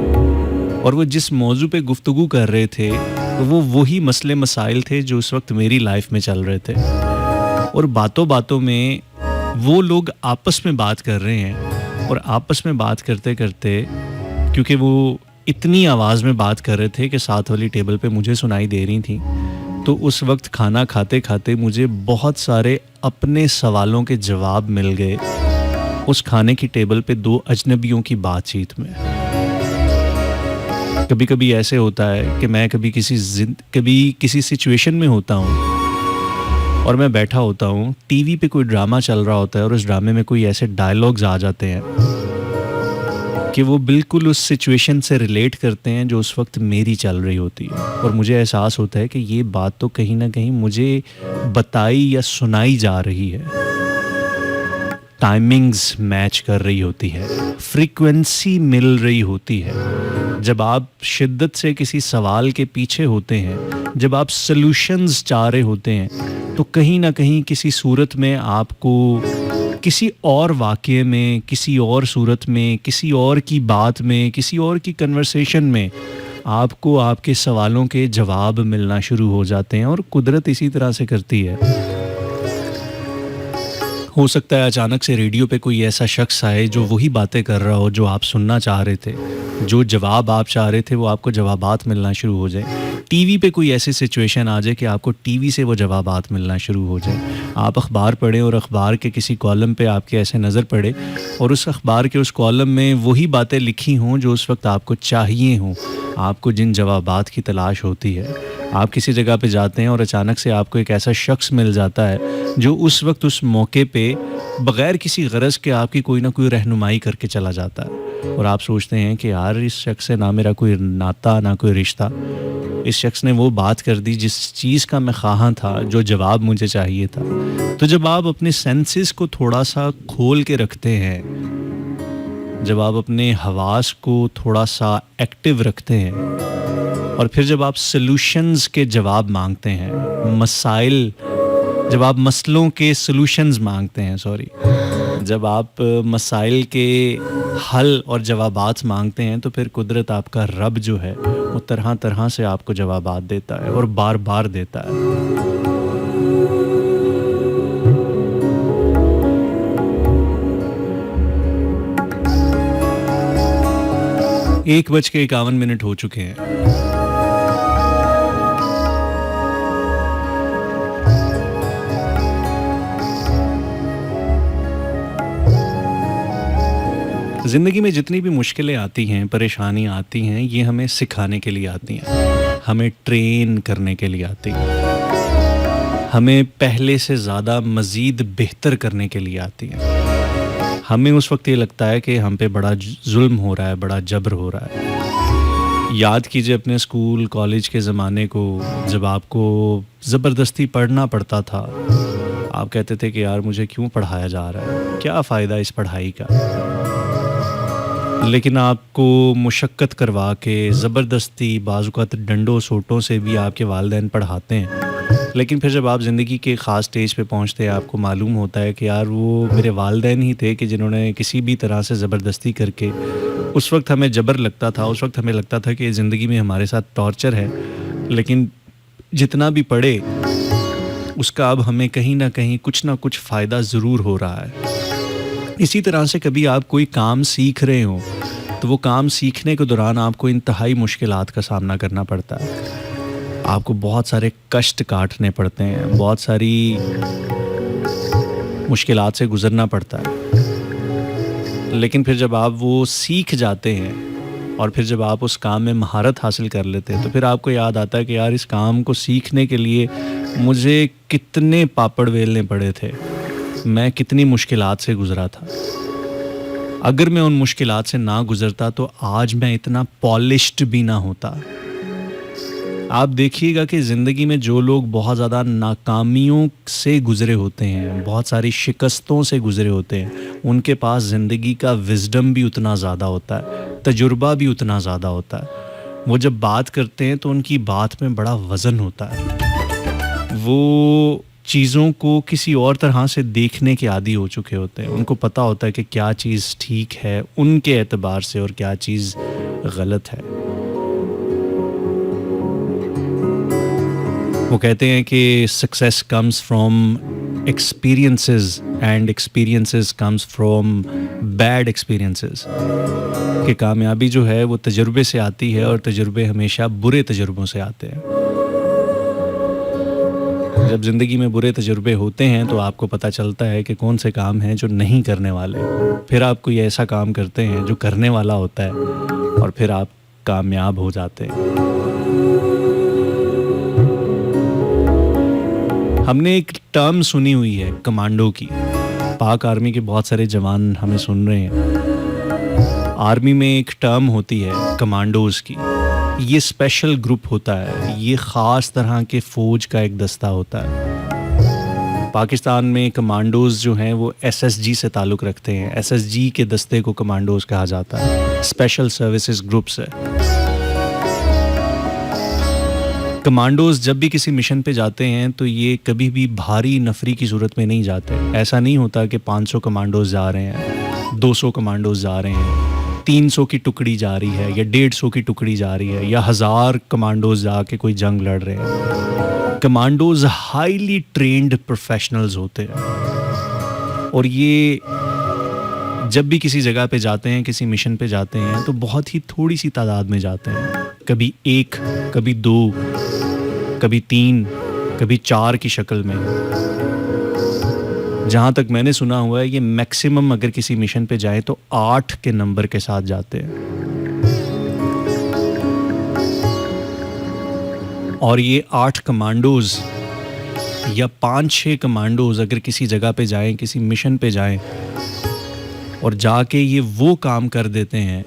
और वो जिस मौजू पे गुफ्तगू कर रहे थे वो वही मसले मसाइल थे जो उस वक्त मेरी लाइफ में चल रहे थे। और बातों बातों में वो लोग आपस में बात कर रहे हैं, और आपस में बात करते करते, क्योंकि वो इतनी आवाज़ में बात कर रहे थे कि साथ वाली टेबल पे मुझे सुनाई दे रही थी, तो उस वक्त खाना खाते खाते मुझे बहुत सारे अपने सवालों के जवाब मिल गए उस खाने की टेबल पे 2 अजनबियों की बातचीत में। कभी कभी ऐसे होता है कि मैं कभी किसी सिचुएशन में होता हूँ और मैं बैठा होता हूँ, टीवी पे कोई ड्रामा चल रहा होता है और उस ड्रामे में कोई ऐसे डायलॉग्स आ जाते हैं कि वो बिल्कुल उस सिचुएशन से रिलेट करते हैं जो उस वक्त मेरी चल रही होती है, और मुझे एहसास होता है कि ये बात तो कहीं ना कहीं मुझे बताई या सुनाई जा रही है। टाइमिंग्स मैच कर रही होती है, फ्रीक्वेंसी मिल रही होती है। जब आप शिद्दत से किसी सवाल के पीछे होते हैं, जब आप सॉल्यूशंस चाह रहे होते हैं, तो कहीं ना कहीं किसी सूरत में आपको किसी और वाक़ये में, किसी और सूरत में, किसी और की बात में, किसी और की कन्वर्सेशन में आपको आपके सवालों के जवाब मिलना शुरू हो जाते हैं और कुदरत इसी तरह से करती है। हो सकता है अचानक से रेडियो पे कोई ऐसा शख्स आए जो वही बातें कर रहा हो जो आप सुनना चाह रहे थे, जो जवाब आप चाह रहे थे वो आपको जवाबात मिलना शुरू हो जाए। टीवी पे कोई ऐसी सिचुएशन आ जाए कि आपको टीवी से वो जवाबात मिलना शुरू हो जाए। आप अखबार पढ़ें और अखबार के किसी कॉलम पे आपके ऐसे नज़र पड़े और उस अखबार के उस कॉलम में वही बातें लिखी हों जो उस वक्त आपको चाहिए हों, आपको जिन जवाबात की तलाश होती है। आप किसी जगह पे जाते हैं और अचानक से आपको एक ऐसा शख्स मिल जाता है जो उस वक्त उस मौके पे बग़ैर किसी गरज के आपकी कोई ना कोई रहनुमाई करके चला जाता है और आप सोचते हैं कि यार इस शख्स से ना मेरा कोई नाता ना कोई रिश्ता, इस शख्स ने वो बात कर दी जिस चीज़ का मैं ख़्वाह था, जो जवाब मुझे चाहिए था। तो जब आप अपने सेंसेस को थोड़ा सा खोल के रखते हैं, जब आप अपने हवास को थोड़ा सा एक्टिव रखते हैं और फिर जब आप सॉल्यूशंस के जवाब मांगते हैं, जब आप मसलों के सॉल्यूशंस मांगते हैं, जब आप मसाइल के हल और जवाबात मांगते हैं, तो फिर कुदरत आपका रब जो है वो तरह तरह से आपको जवाबात देता है और बार बार देता है। 1:51 हो चुके हैं। ज़िंदगी में जितनी भी मुश्किलें आती हैं, परेशानियाँ आती हैं, ये हमें सिखाने के लिए आती हैं, हमें ट्रेन करने के लिए आती हैं, हमें पहले से ज़्यादा मज़ीद बेहतर करने के लिए आती हैं। हमें उस वक्त ये लगता है कि हम पे बड़ा जुल्म हो रहा है, बड़ा जबर हो रहा है। याद कीजिए अपने स्कूल कॉलेज के ज़माने को, जब आपको ज़बरदस्ती पढ़ना पड़ता था। आप कहते थे कि यार मुझे क्यों पढ़ाया जा रहा है, क्या फ़ायदा इस पढ़ाई का। लेकिन आपको मुशक्क़त करवा के ज़बरदस्ती बाज़-औक़ात डंडों सोटों से भी आपके वालिदैन पढ़ाते हैं। लेकिन फिर जब आप ज़िंदगी के ख़ास स्टेज पे पहुँचते हैं, आपको मालूम होता है कि यार वो मेरे वालिदैन ही थे कि जिन्होंने किसी भी तरह से ज़बरदस्ती करके, उस वक्त हमें जबर लगता था, उस वक्त हमें लगता था कि ज़िंदगी में हमारे साथ टॉर्चर है, लेकिन जितना भी पढ़े उसका अब हमें कहीं ना कहीं कुछ ना कुछ फ़ायदा ज़रूर हो रहा है। इसी तरह से कभी आप कोई काम सीख रहे हो तो वो काम सीखने के दौरान आपको इंतहाई मुश्किलात का सामना करना पड़ता है, आपको बहुत सारे कष्ट काटने पड़ते हैं, बहुत सारी मुश्किलात से गुज़रना पड़ता है। लेकिन फिर जब आप वो सीख जाते हैं और फिर जब आप उस काम में महारत हासिल कर लेते हैं, तो फिर आपको याद आता है कि यार इस काम को सीखने के लिए मुझे कितने पापड़ बेलने पड़े थे, मैं कितनी मुश्किलात से गुज़रा था। अगर मैं उन मुश्किलात से ना गुज़रता तो आज मैं इतना पॉलिश्ड भी ना होता। आप देखिएगा कि ज़िंदगी में जो लोग बहुत ज़्यादा नाकामियों से गुज़रे होते हैं, बहुत सारी शिकस्तों से गुज़रे होते हैं, उनके पास ज़िंदगी का विज़डम भी उतना ज़्यादा होता है, तजुर्बा भी उतना ज़्यादा होता है। वो जब बात करते हैं तो उनकी बात में बड़ा वज़न होता है। वो चीज़ों को किसी और तरह से देखने के आदी हो चुके होते हैं। उनको पता होता है कि क्या चीज़ ठीक है उनके एतबार से और क्या चीज़ गलत है। वो कहते हैं कि success comes from experiences and experiences comes from bad experiences, कि कामयाबी जो है वो तजुर्बे से आती है और तजुर्बे हमेशा बुरे तजुर्बों से आते हैं। जब ज़िंदगी में बुरे तजुर्बे होते हैं तो आपको पता चलता है कि कौन से काम हैं जो नहीं करने वाले, फिर आप कोई ऐसा काम करते हैं जो करने वाला होता है और फिर आप कामयाब हो जाते हैं। हमने एक टर्म सुनी हुई है कमांडो की, पाक आर्मी के बहुत सारे जवान हमें सुन रहे हैं। आर्मी में एक टर्म होती है कमांडोज़ की। ये स्पेशल ग्रुप होता है, ये ख़ास तरह के फ़ौज का एक दस्ता होता है। पाकिस्तान में कमांडोज़ जो हैं वो एसएसजी से ताल्लुक़ रखते हैं। एसएसजी के दस्ते को कमांडोज़ कहा जाता है, स्पेशल सर्विसेज ग्रुप्स है। कमांडोज़ जब भी किसी मिशन पे जाते हैं तो ये कभी भी भारी नफरी की सूरत में नहीं जाते। ऐसा नहीं होता कि 500 कमांडोज़ जा रहे हैं, 200 कमांडोज़ जा रहे हैं। 300 की टुकड़ी जा रही है या 150 की टुकड़ी जा रही है या 1000 कमांडोज जाके कोई जंग लड़ रहे हैं। कमांडोज हाईली ट्रेंड प्रोफेशनल्स होते हैं और ये जब भी किसी जगह पे जाते हैं, किसी मिशन पे जाते हैं, तो बहुत ही थोड़ी सी तादाद में जाते हैं। कभी 1, कभी 2, कभी 3, कभी 4 की शक्ल में। जहाँ तक मैंने सुना हुआ है, ये मैक्सिमम अगर किसी मिशन पे जाए तो 8 के नंबर के साथ जाते हैं। और ये 8 कमांडोज या 5-6 कमांडोज अगर किसी जगह पे जाएं, किसी मिशन पे जाएं और जाके ये वो काम कर देते हैं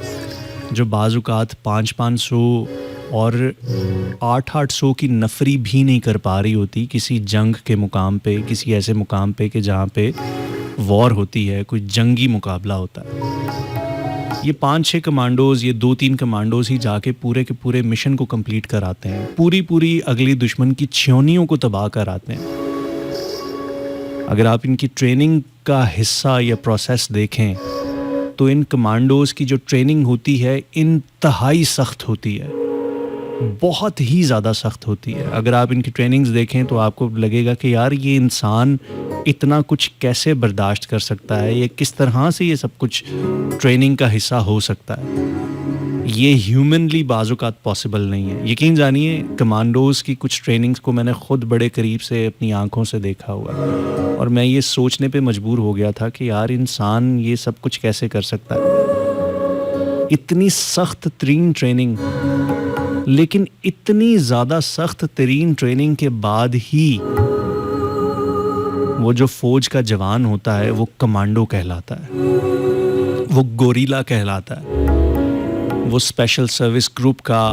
जो बाज़-औक़ात 500-500 और 800-800 की नफरी भी नहीं कर पा रही होती किसी जंग के मुकाम पे, किसी ऐसे मुकाम पे कि जहाँ पे वॉर होती है, कोई जंगी मुकाबला होता है। ये 5-6 कमांडोज़, ये 2-3 कमांडोज़ ही जाके पूरे के पूरे मिशन को कंप्लीट कराते हैं, पूरी अगली दुश्मन की छावनियों को तबाह कराते हैं। अगर आप इनकी ट्रेनिंग का हिस्सा या प्रोसेस देखें तो इन कमांडोज़ की जो ट्रेनिंग होती है इंतहाई सख्त होती है, बहुत ही ज़्यादा सख्त होती है। अगर आप इनकी ट्रेनिंग्स देखें तो आपको लगेगा कि यार ये इंसान इतना कुछ कैसे बर्दाश्त कर सकता है, ये किस तरह से ये सब कुछ ट्रेनिंग का हिस्सा हो सकता है। ये ह्यूमनली बाज़-औक़ात पॉसिबल नहीं है। यकीन जानिए, कमांडोज़ की कुछ ट्रेनिंग्स को मैंने ख़ुद बड़े करीब से अपनी आँखों से देखा हुआ और मैं ये सोचने पे मजबूर हो गया था कि यार इंसान ये सब कुछ कैसे कर सकता है। इतनी सख्त तरीन ट्रेनिंग, लेकिन इतनी ज़्यादा सख्त तरीन ट्रेनिंग के बाद ही वो जो फ़ौज का जवान होता है वो कमांडो कहलाता है, वो गोरीला कहलाता है, वो स्पेशल सर्विस ग्रुप का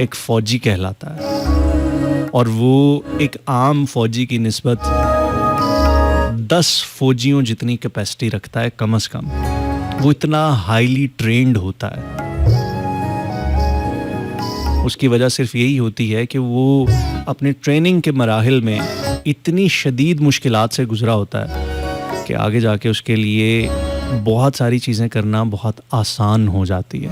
एक फ़ौजी कहलाता है और वो एक आम फ़ौजी की निस्बत 10 फ़ौजियों जितनी कैपेसिटी रखता है कम से कम। वो इतना हाईली ट्रेंड होता है। उसकी वजह सिर्फ यही होती है कि वो अपने ट्रेनिंग के मराहिल में इतनी शदीद मुश्किलात से गुज़रा होता है कि आगे जाके उसके लिए बहुत सारी चीज़ें करना बहुत आसान हो जाती है।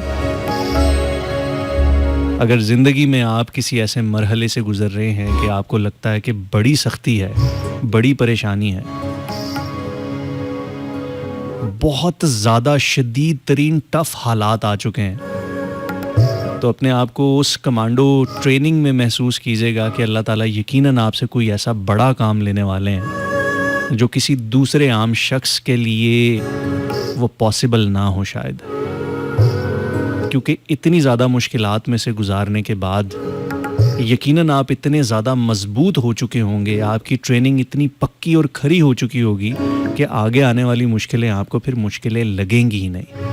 अगर ज़िंदगी में आप किसी ऐसे मरहले से गुज़र रहे हैं कि आपको लगता है कि बड़ी सख्ती है, बड़ी परेशानी है, बहुत ज़्यादा शदीद तरीन टफ़ हालात आ चुके हैं, तो अपने आप को उस कमांडो ट्रेनिंग में महसूस कीजिएगा कि अल्लाह ताला यकीनन आपसे कोई ऐसा बड़ा काम लेने वाले हैं जो किसी दूसरे आम शख्स के लिए वो पॉसिबल ना हो शायद। क्योंकि इतनी ज़्यादा मुश्किलात में से गुज़ारने के बाद यकीनन आप इतने ज़्यादा मजबूत हो चुके होंगे, आपकी ट्रेनिंग इतनी पक्की और खरी हो चुकी होगी कि आगे आने वाली मुश्किलें आपको फिर मुश्किलें लगेंगी ही नहीं।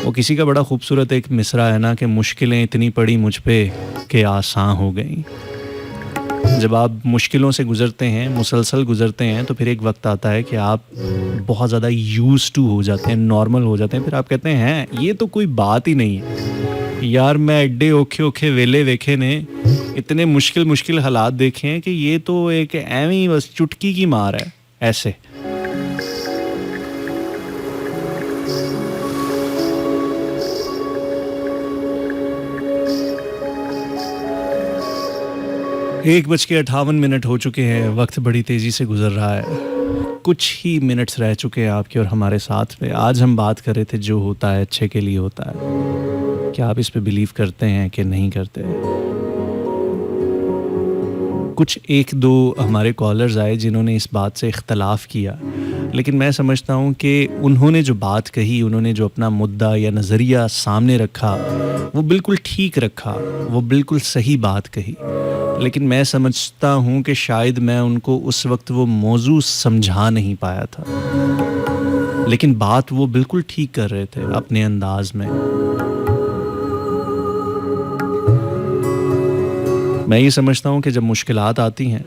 वो किसी का बड़ा खूबसूरत एक मिसरा है ना कि मुश्किलें इतनी पड़ी मुझ पे कि आसान हो गई। जब आप मुश्किलों से गुज़रते हैं, मुसलसल गुज़रते हैं, तो फिर एक वक्त आता है कि आप बहुत ज़्यादा यूज़ टू हो जाते हैं, नॉर्मल हो जाते हैं। फिर आप कहते हैं ये तो कोई बात ही नहीं है यार, मैं एड्डे औखे वेले देखे ने, इतने मुश्किल हालात देखे हैं कि ये तो एक एवं ही बस चुटकी की मार है। ऐसे एक 1:58 हो चुके हैं। वक्त बड़ी तेज़ी से गुज़र रहा है। कुछ ही मिनट्स रह चुके हैं आपके और हमारे साथ में। आज हम बात कर रहे थे जो होता है अच्छे के लिए होता है। क्या आप इस पे बिलीव करते हैं कि नहीं करते? कुछ 1-2 हमारे कॉलर्स आए जिन्होंने इस बात से इख्तलाफ किया, लेकिन मैं समझता हूँ कि उन्होंने जो बात कही, उन्होंने जो अपना मुद्दा या नज़रिया सामने रखा, वो बिल्कुल ठीक रखा, वो बिल्कुल सही बात कही। लेकिन मैं समझता हूँ कि शायद मैं उनको उस वक्त वो मौजू समझा नहीं पाया था, लेकिन बात वो बिल्कुल ठीक कर रहे थे अपने अंदाज में। मैं ये समझता हूँ कि जब मुश्किलात आती हैं,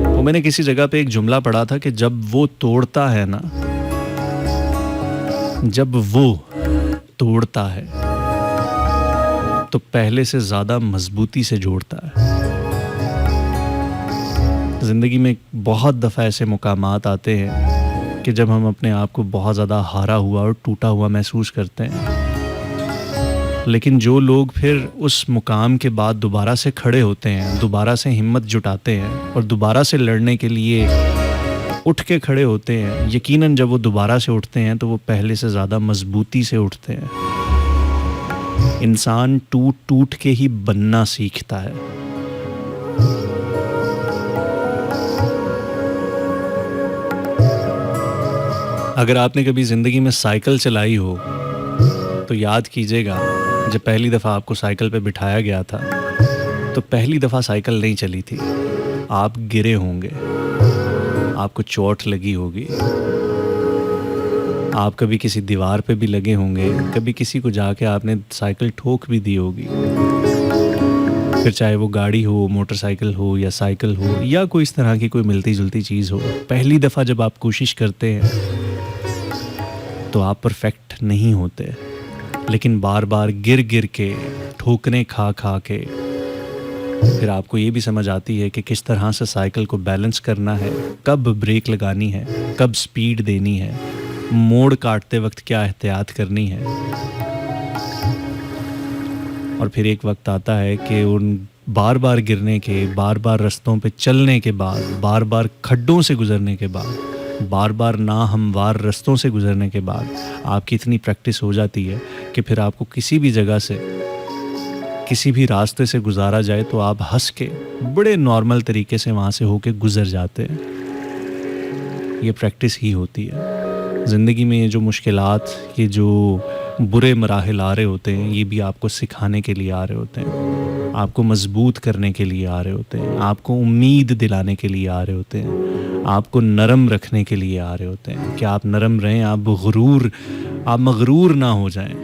तो मैंने किसी जगह पे एक जुमला पढ़ा था कि जब वो तोड़ता है ना, जब वो तोड़ता है तो पहले से ज़्यादा मजबूती से जोड़ता है। ज़िंदगी में बहुत दफ़ा ऐसे मुकामात आते हैं, कि जब हम अपने आप को बहुत ज़्यादा हारा हुआ और टूटा हुआ महसूस करते हैं। लेकिन जो लोग फिर उस मुकाम के बाद दोबारा से खड़े होते हैं, दोबारा से हिम्मत जुटाते हैं और दोबारा से लड़ने के लिए उठ के खड़े होते हैं, यकीनन जब वो दोबारा से उठते हैं तो वो पहले से ज़्यादा मजबूती से उठते हैं। इंसान टूट टूट के ही बनना सीखता है। अगर आपने कभी ज़िंदगी में साइकिल चलाई हो तो याद कीजिएगा, जब पहली दफ़ा आपको साइकिल पे बिठाया गया था तो पहली दफ़ा साइकिल नहीं चली थी। आप गिरे होंगे, आपको चोट लगी होगी, आप कभी किसी दीवार पे भी लगे होंगे, कभी किसी को जाके आपने साइकिल ठोक भी दी होगी। फिर चाहे वो गाड़ी हो, मोटरसाइकिल हो या साइकिल हो या कोई इस तरह की कोई मिलती जुलती चीज़ हो, पहली दफ़ा जब आप कोशिश करते हैं तो आप परफेक्ट नहीं होते, लेकिन बार बार गिर गिर के, ठोकरे खा खा के फिर आपको ये भी समझ आती है कि किस तरह से साइकिल को बैलेंस करना है, कब ब्रेक लगानी है, कब स्पीड देनी है, मोड़ काटते वक्त क्या एहतियात करनी है। और फिर एक वक्त आता है कि उन बार बार गिरने के, बार बार रास्तों पे चलने के बाद, बार बार खड्डों से गुजरने के बाद, बार बार ना हमवार रास्तों से गुजरने के बाद आपकी इतनी प्रैक्टिस हो जाती है कि फिर आपको किसी भी जगह से, किसी भी रास्ते से गुजारा जाए तो आप हंस के बड़े नॉर्मल तरीके से वहाँ से होके गुजर जाते हैं। ये प्रैक्टिस ही होती है। ज़िंदगी में ये जो मुश्किलात, ये जो बुरे मराहिल आ रहे होते हैं, ये भी आपको सिखाने के लिए आ रहे होते हैं, आपको मजबूत करने के लिए आ रहे होते हैं, आपको उम्मीद दिलाने के लिए आ रहे होते हैं, आपको नरम रखने के लिए आ रहे होते हैं कि आप नरम रहें, आप मगरूर ना हो जाएं,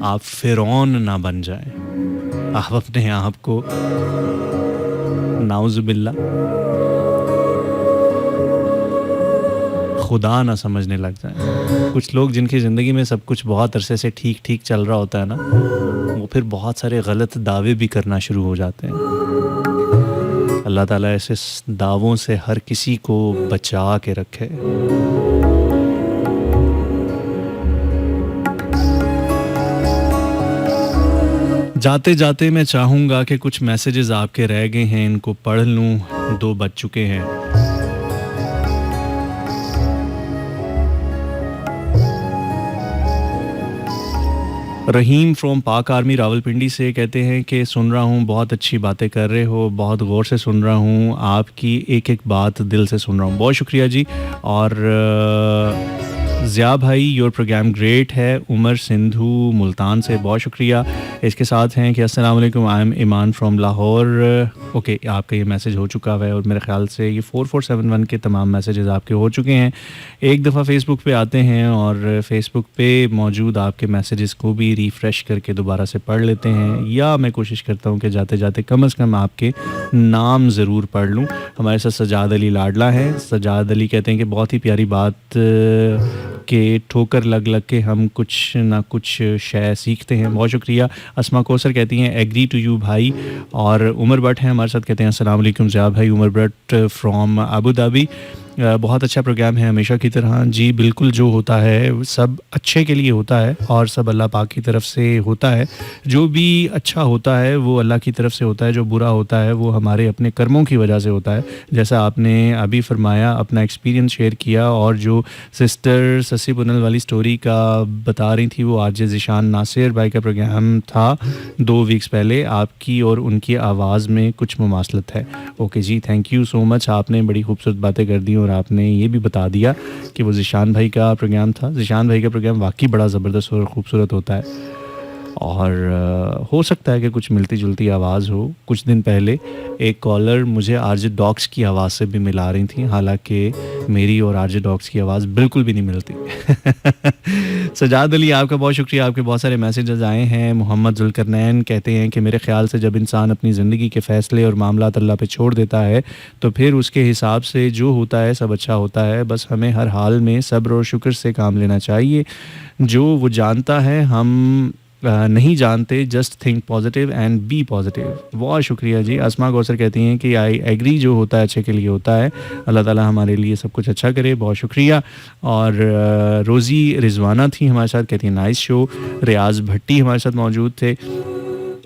आप फिरौन ना बन जाएं, आप अपने आप को नाउज़ुबिल्ला खुदा ना समझने लग जाएं। कुछ लोग जिनकी ज़िंदगी में सब कुछ बहुत अरसे से ठीक ठीक चल रहा होता है ना, वो फिर बहुत सारे गलत दावे भी करना शुरू हो जाते हैं। अल्लाह ताला ऐसे दावों से हर किसी को बचा के रखे। जाते जाते मैं चाहूँगा कि कुछ मैसेजेस आपके रह गए हैं, इनको पढ़ लूँ। 2 बज चुके हैं। रहीम फ्रॉम पाक आर्मी रावलपिंडी से कहते हैं कि सुन रहा हूँ, बहुत अच्छी बातें कर रहे हो, बहुत गौर से सुन रहा हूँ, आपकी एक एक बात दिल से सुन रहा हूँ। बहुत शुक्रिया जी। और ज़िया भाई, योर प्रोग्राम ग्रेट है। उमर सिंधु मुल्तान से बहुत शुक्रिया। इसके साथ हैं कि अस्सलाम वालेकुम, I am Iman from Lahore. Okay, आपका ये मैसेज हो चुका है और मेरे ख्याल से ये 4471 के तमाम मैसेजेस आपके हो चुके हैं। एक दफ़ा फ़ेसबुक पे आते हैं और फ़ेसबुक पे मौजूद आपके मैसेजेस को भी रिफ़्रेश करके दोबारा से पढ़ लेते हैं, या मैं कोशिश करता हूँ कि जाते जाते कम से कम आपके नाम ज़रूर पढ़ लूँ। हमारे साथ सजाद अली लाडला हैं। सजाद अली कहते हैं कि बहुत ही प्यारी बात के ठोकर लग लग के हम कुछ ना कुछ शय सीखते हैं। बहुत शुक्रिया। अस्मा कौसर कहती हैं एग्री टू यू भाई। और उमर भट्ट हैं हमारे साथ, कहते हैं अस्सलाम वालेकुम ज़िया भाई। उमर भट्ट फ्रॉम अबू धाबी। बहुत अच्छा प्रोग्राम है हमेशा की तरह। जी बिल्कुल, जो होता है सब अच्छे के लिए होता है और सब अल्लाह पाक की तरफ से होता है। जो भी अच्छा होता है वो अल्लाह की तरफ से होता है, जो बुरा होता है वो हमारे अपने कर्मों की वजह से होता है। जैसा आपने अभी फरमाया, अपना एक्सपीरियंस शेयर किया, और जो सिस्टर ससी पुनल वाली स्टोरी का बता रही थी वो आरजे ज़िशान नासिर भाई का प्रोग्राम था 2 वीक्स पहले। आपकी और उनकी आवाज़ में कुछ मुमासलत है। ओके जी, थैंक यू सो मच। आपने बड़ी खूबसूरत बातें कर दी और आपने ये भी बता दिया कि वो ज़िशान भाई का प्रोग्राम था। ज़िशान भाई का प्रोग्राम वाकई बड़ा ज़बरदस्त और ख़ूबसूरत होता है। और हो सकता है कि कुछ मिलती जुलती आवाज़ हो। कुछ दिन पहले एक कॉलर मुझे आरजे डॉग्स की आवाज़ से भी मिला रही थी, हालांकि मेरी और आरजे डॉग्स की आवाज़ बिल्कुल भी नहीं मिलती। सजाद अली, आपका बहुत शुक्रिया। आपके बहुत सारे मैसेजेस आए हैं। मोहम्मद जुल्करनैन कहते हैं कि मेरे ख़्याल से जब इंसान अपनी ज़िंदगी के फ़ैसले और मामलात अल्लाह पे छोड़ देता है तो फिर उसके हिसाब से जो होता है सब अच्छा होता है। बस हमें हर हाल में सब्र और शुक्र से काम लेना चाहिए। जो वो जानता है हम नहीं जानते, just think positive and be positive. बहुत शुक्रिया जी। आसमा गौसर कहती हैं कि आई एग्री, जो होता है अच्छे के लिए होता है, अल्लाह ताला हमारे लिए सब कुछ अच्छा करे। बहुत शुक्रिया। और रोज़ी रिजवाना थी हमारे साथ, कहती हैं नाइस शो। रियाज भट्टी हमारे साथ मौजूद थे,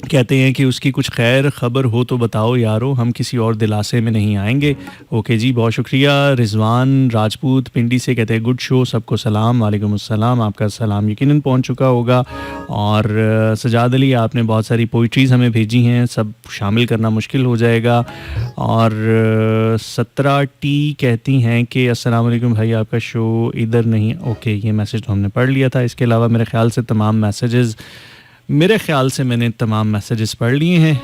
कहते हैं कि उसकी कुछ खैर खबर हो तो बताओ यारो, हम किसी और दिलासे में नहीं आएंगे। ओके जी, बहुत शुक्रिया। रिजवान राजपूत पिंडी से कहते हैं गुड शो, सबको सलाम। वालेकुम अस्सलाम, आपका सलाम यकीनन पहुंच चुका होगा। और सजाद अली, आपने बहुत सारी पोइट्रीज़ हमें भेजी हैं, सब शामिल करना मुश्किल हो जाएगा। और 17 टी कहती हैं कि अस्सलाम वालेकुम भाई, आपका शो इधर नहीं। ओके, ये मैसेज तो हमने पढ़ लिया था। इसके अलावा मेरे ख्याल से मैंने तमाम मैसेजेस पढ़ लिए हैं।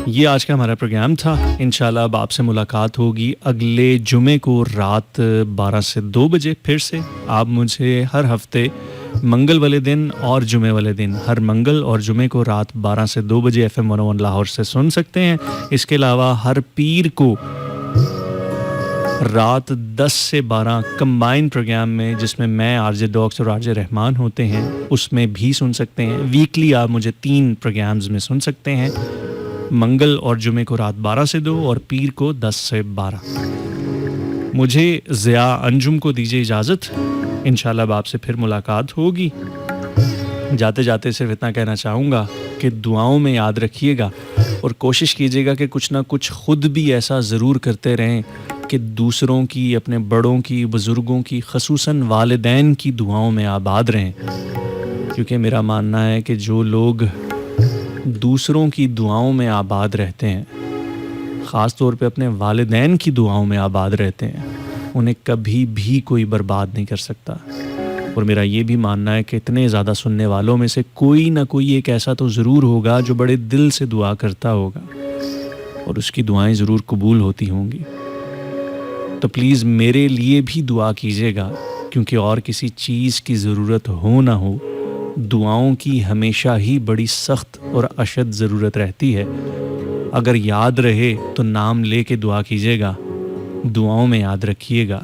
ये आज का हमारा प्रोग्राम था। इंशाल्लाह अब आपसे मुलाकात होगी अगले जुमे को रात 12 से 2 बजे फिर से। आप मुझे हर हफ्ते मंगल वाले दिन और जुमे वाले दिन, हर मंगल और जुमे को रात 12 से 2 बजे FM 101 लाहौर से सुन सकते हैं। इसके अलावा हर पीर को रात 10 से 12 कंबाइन प्रोग्राम में, जिसमें मैं, आरजे डॉक्स और आरजे रहमान होते हैं, उसमें भी सुन सकते हैं। वीकली आप मुझे 3 प्रोग्राम्स में सुन सकते हैं, मंगल और जुमे को रात 12 से 2 और पीर को 10 से 12। मुझे ज़िया अंजुम को दीजिए इजाज़त। इंशाल्लाह अब आपसे फिर मुलाकात होगी। जाते जाते सिर्फ इतना कहना चाहूँगा कि दुआओं में याद रखिएगा और कोशिश कीजिएगा कि कुछ ना कुछ ख़ुद भी ऐसा ज़रूर करते रहें कि दूसरों की, अपने बड़ों की, बुज़ुर्गों की, ख़ुसूसन वालिदैन की दुआओं में आबाद रहें। क्योंकि मेरा मानना है कि जो लोग दूसरों की दुआओं में आबाद रहते हैं, ख़ास तौर पे अपने वालिदैन की दुआओं में आबाद रहते हैं, उन्हें कभी भी कोई बर्बाद नहीं कर सकता। और मेरा ये भी मानना है कि इतने ज़्यादा सुनने वालों में से कोई ना कोई एक ऐसा तो ज़रूर होगा जो बड़े दिल से दुआ करता होगा और उसकी दुआएं ज़रूर कबूल होती होंगी। तो प्लीज़ मेरे लिए भी दुआ कीजिएगा, क्योंकि और किसी चीज़ की ज़रूरत हो ना हो, दुआओं की हमेशा ही बड़ी सख्त और अशद ज़रूरत रहती है। अगर याद रहे तो नाम ले के दुआ कीजिएगा, दुआओं में याद रखिएगा।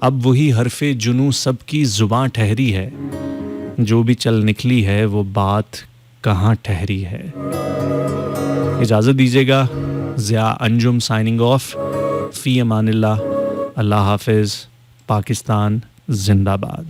अब वही हरफ़े जुनू सबकी ज़ुबां ठहरी है, जो भी चल निकली है वो बात कहाँ ठहरी है। इजाज़त दीजिएगा। Zia Anjum signing off. फ़ी अमानिल्लाह। अल्लाह हाफ़िज़। पाकिस्तान ज़िंदाबाद।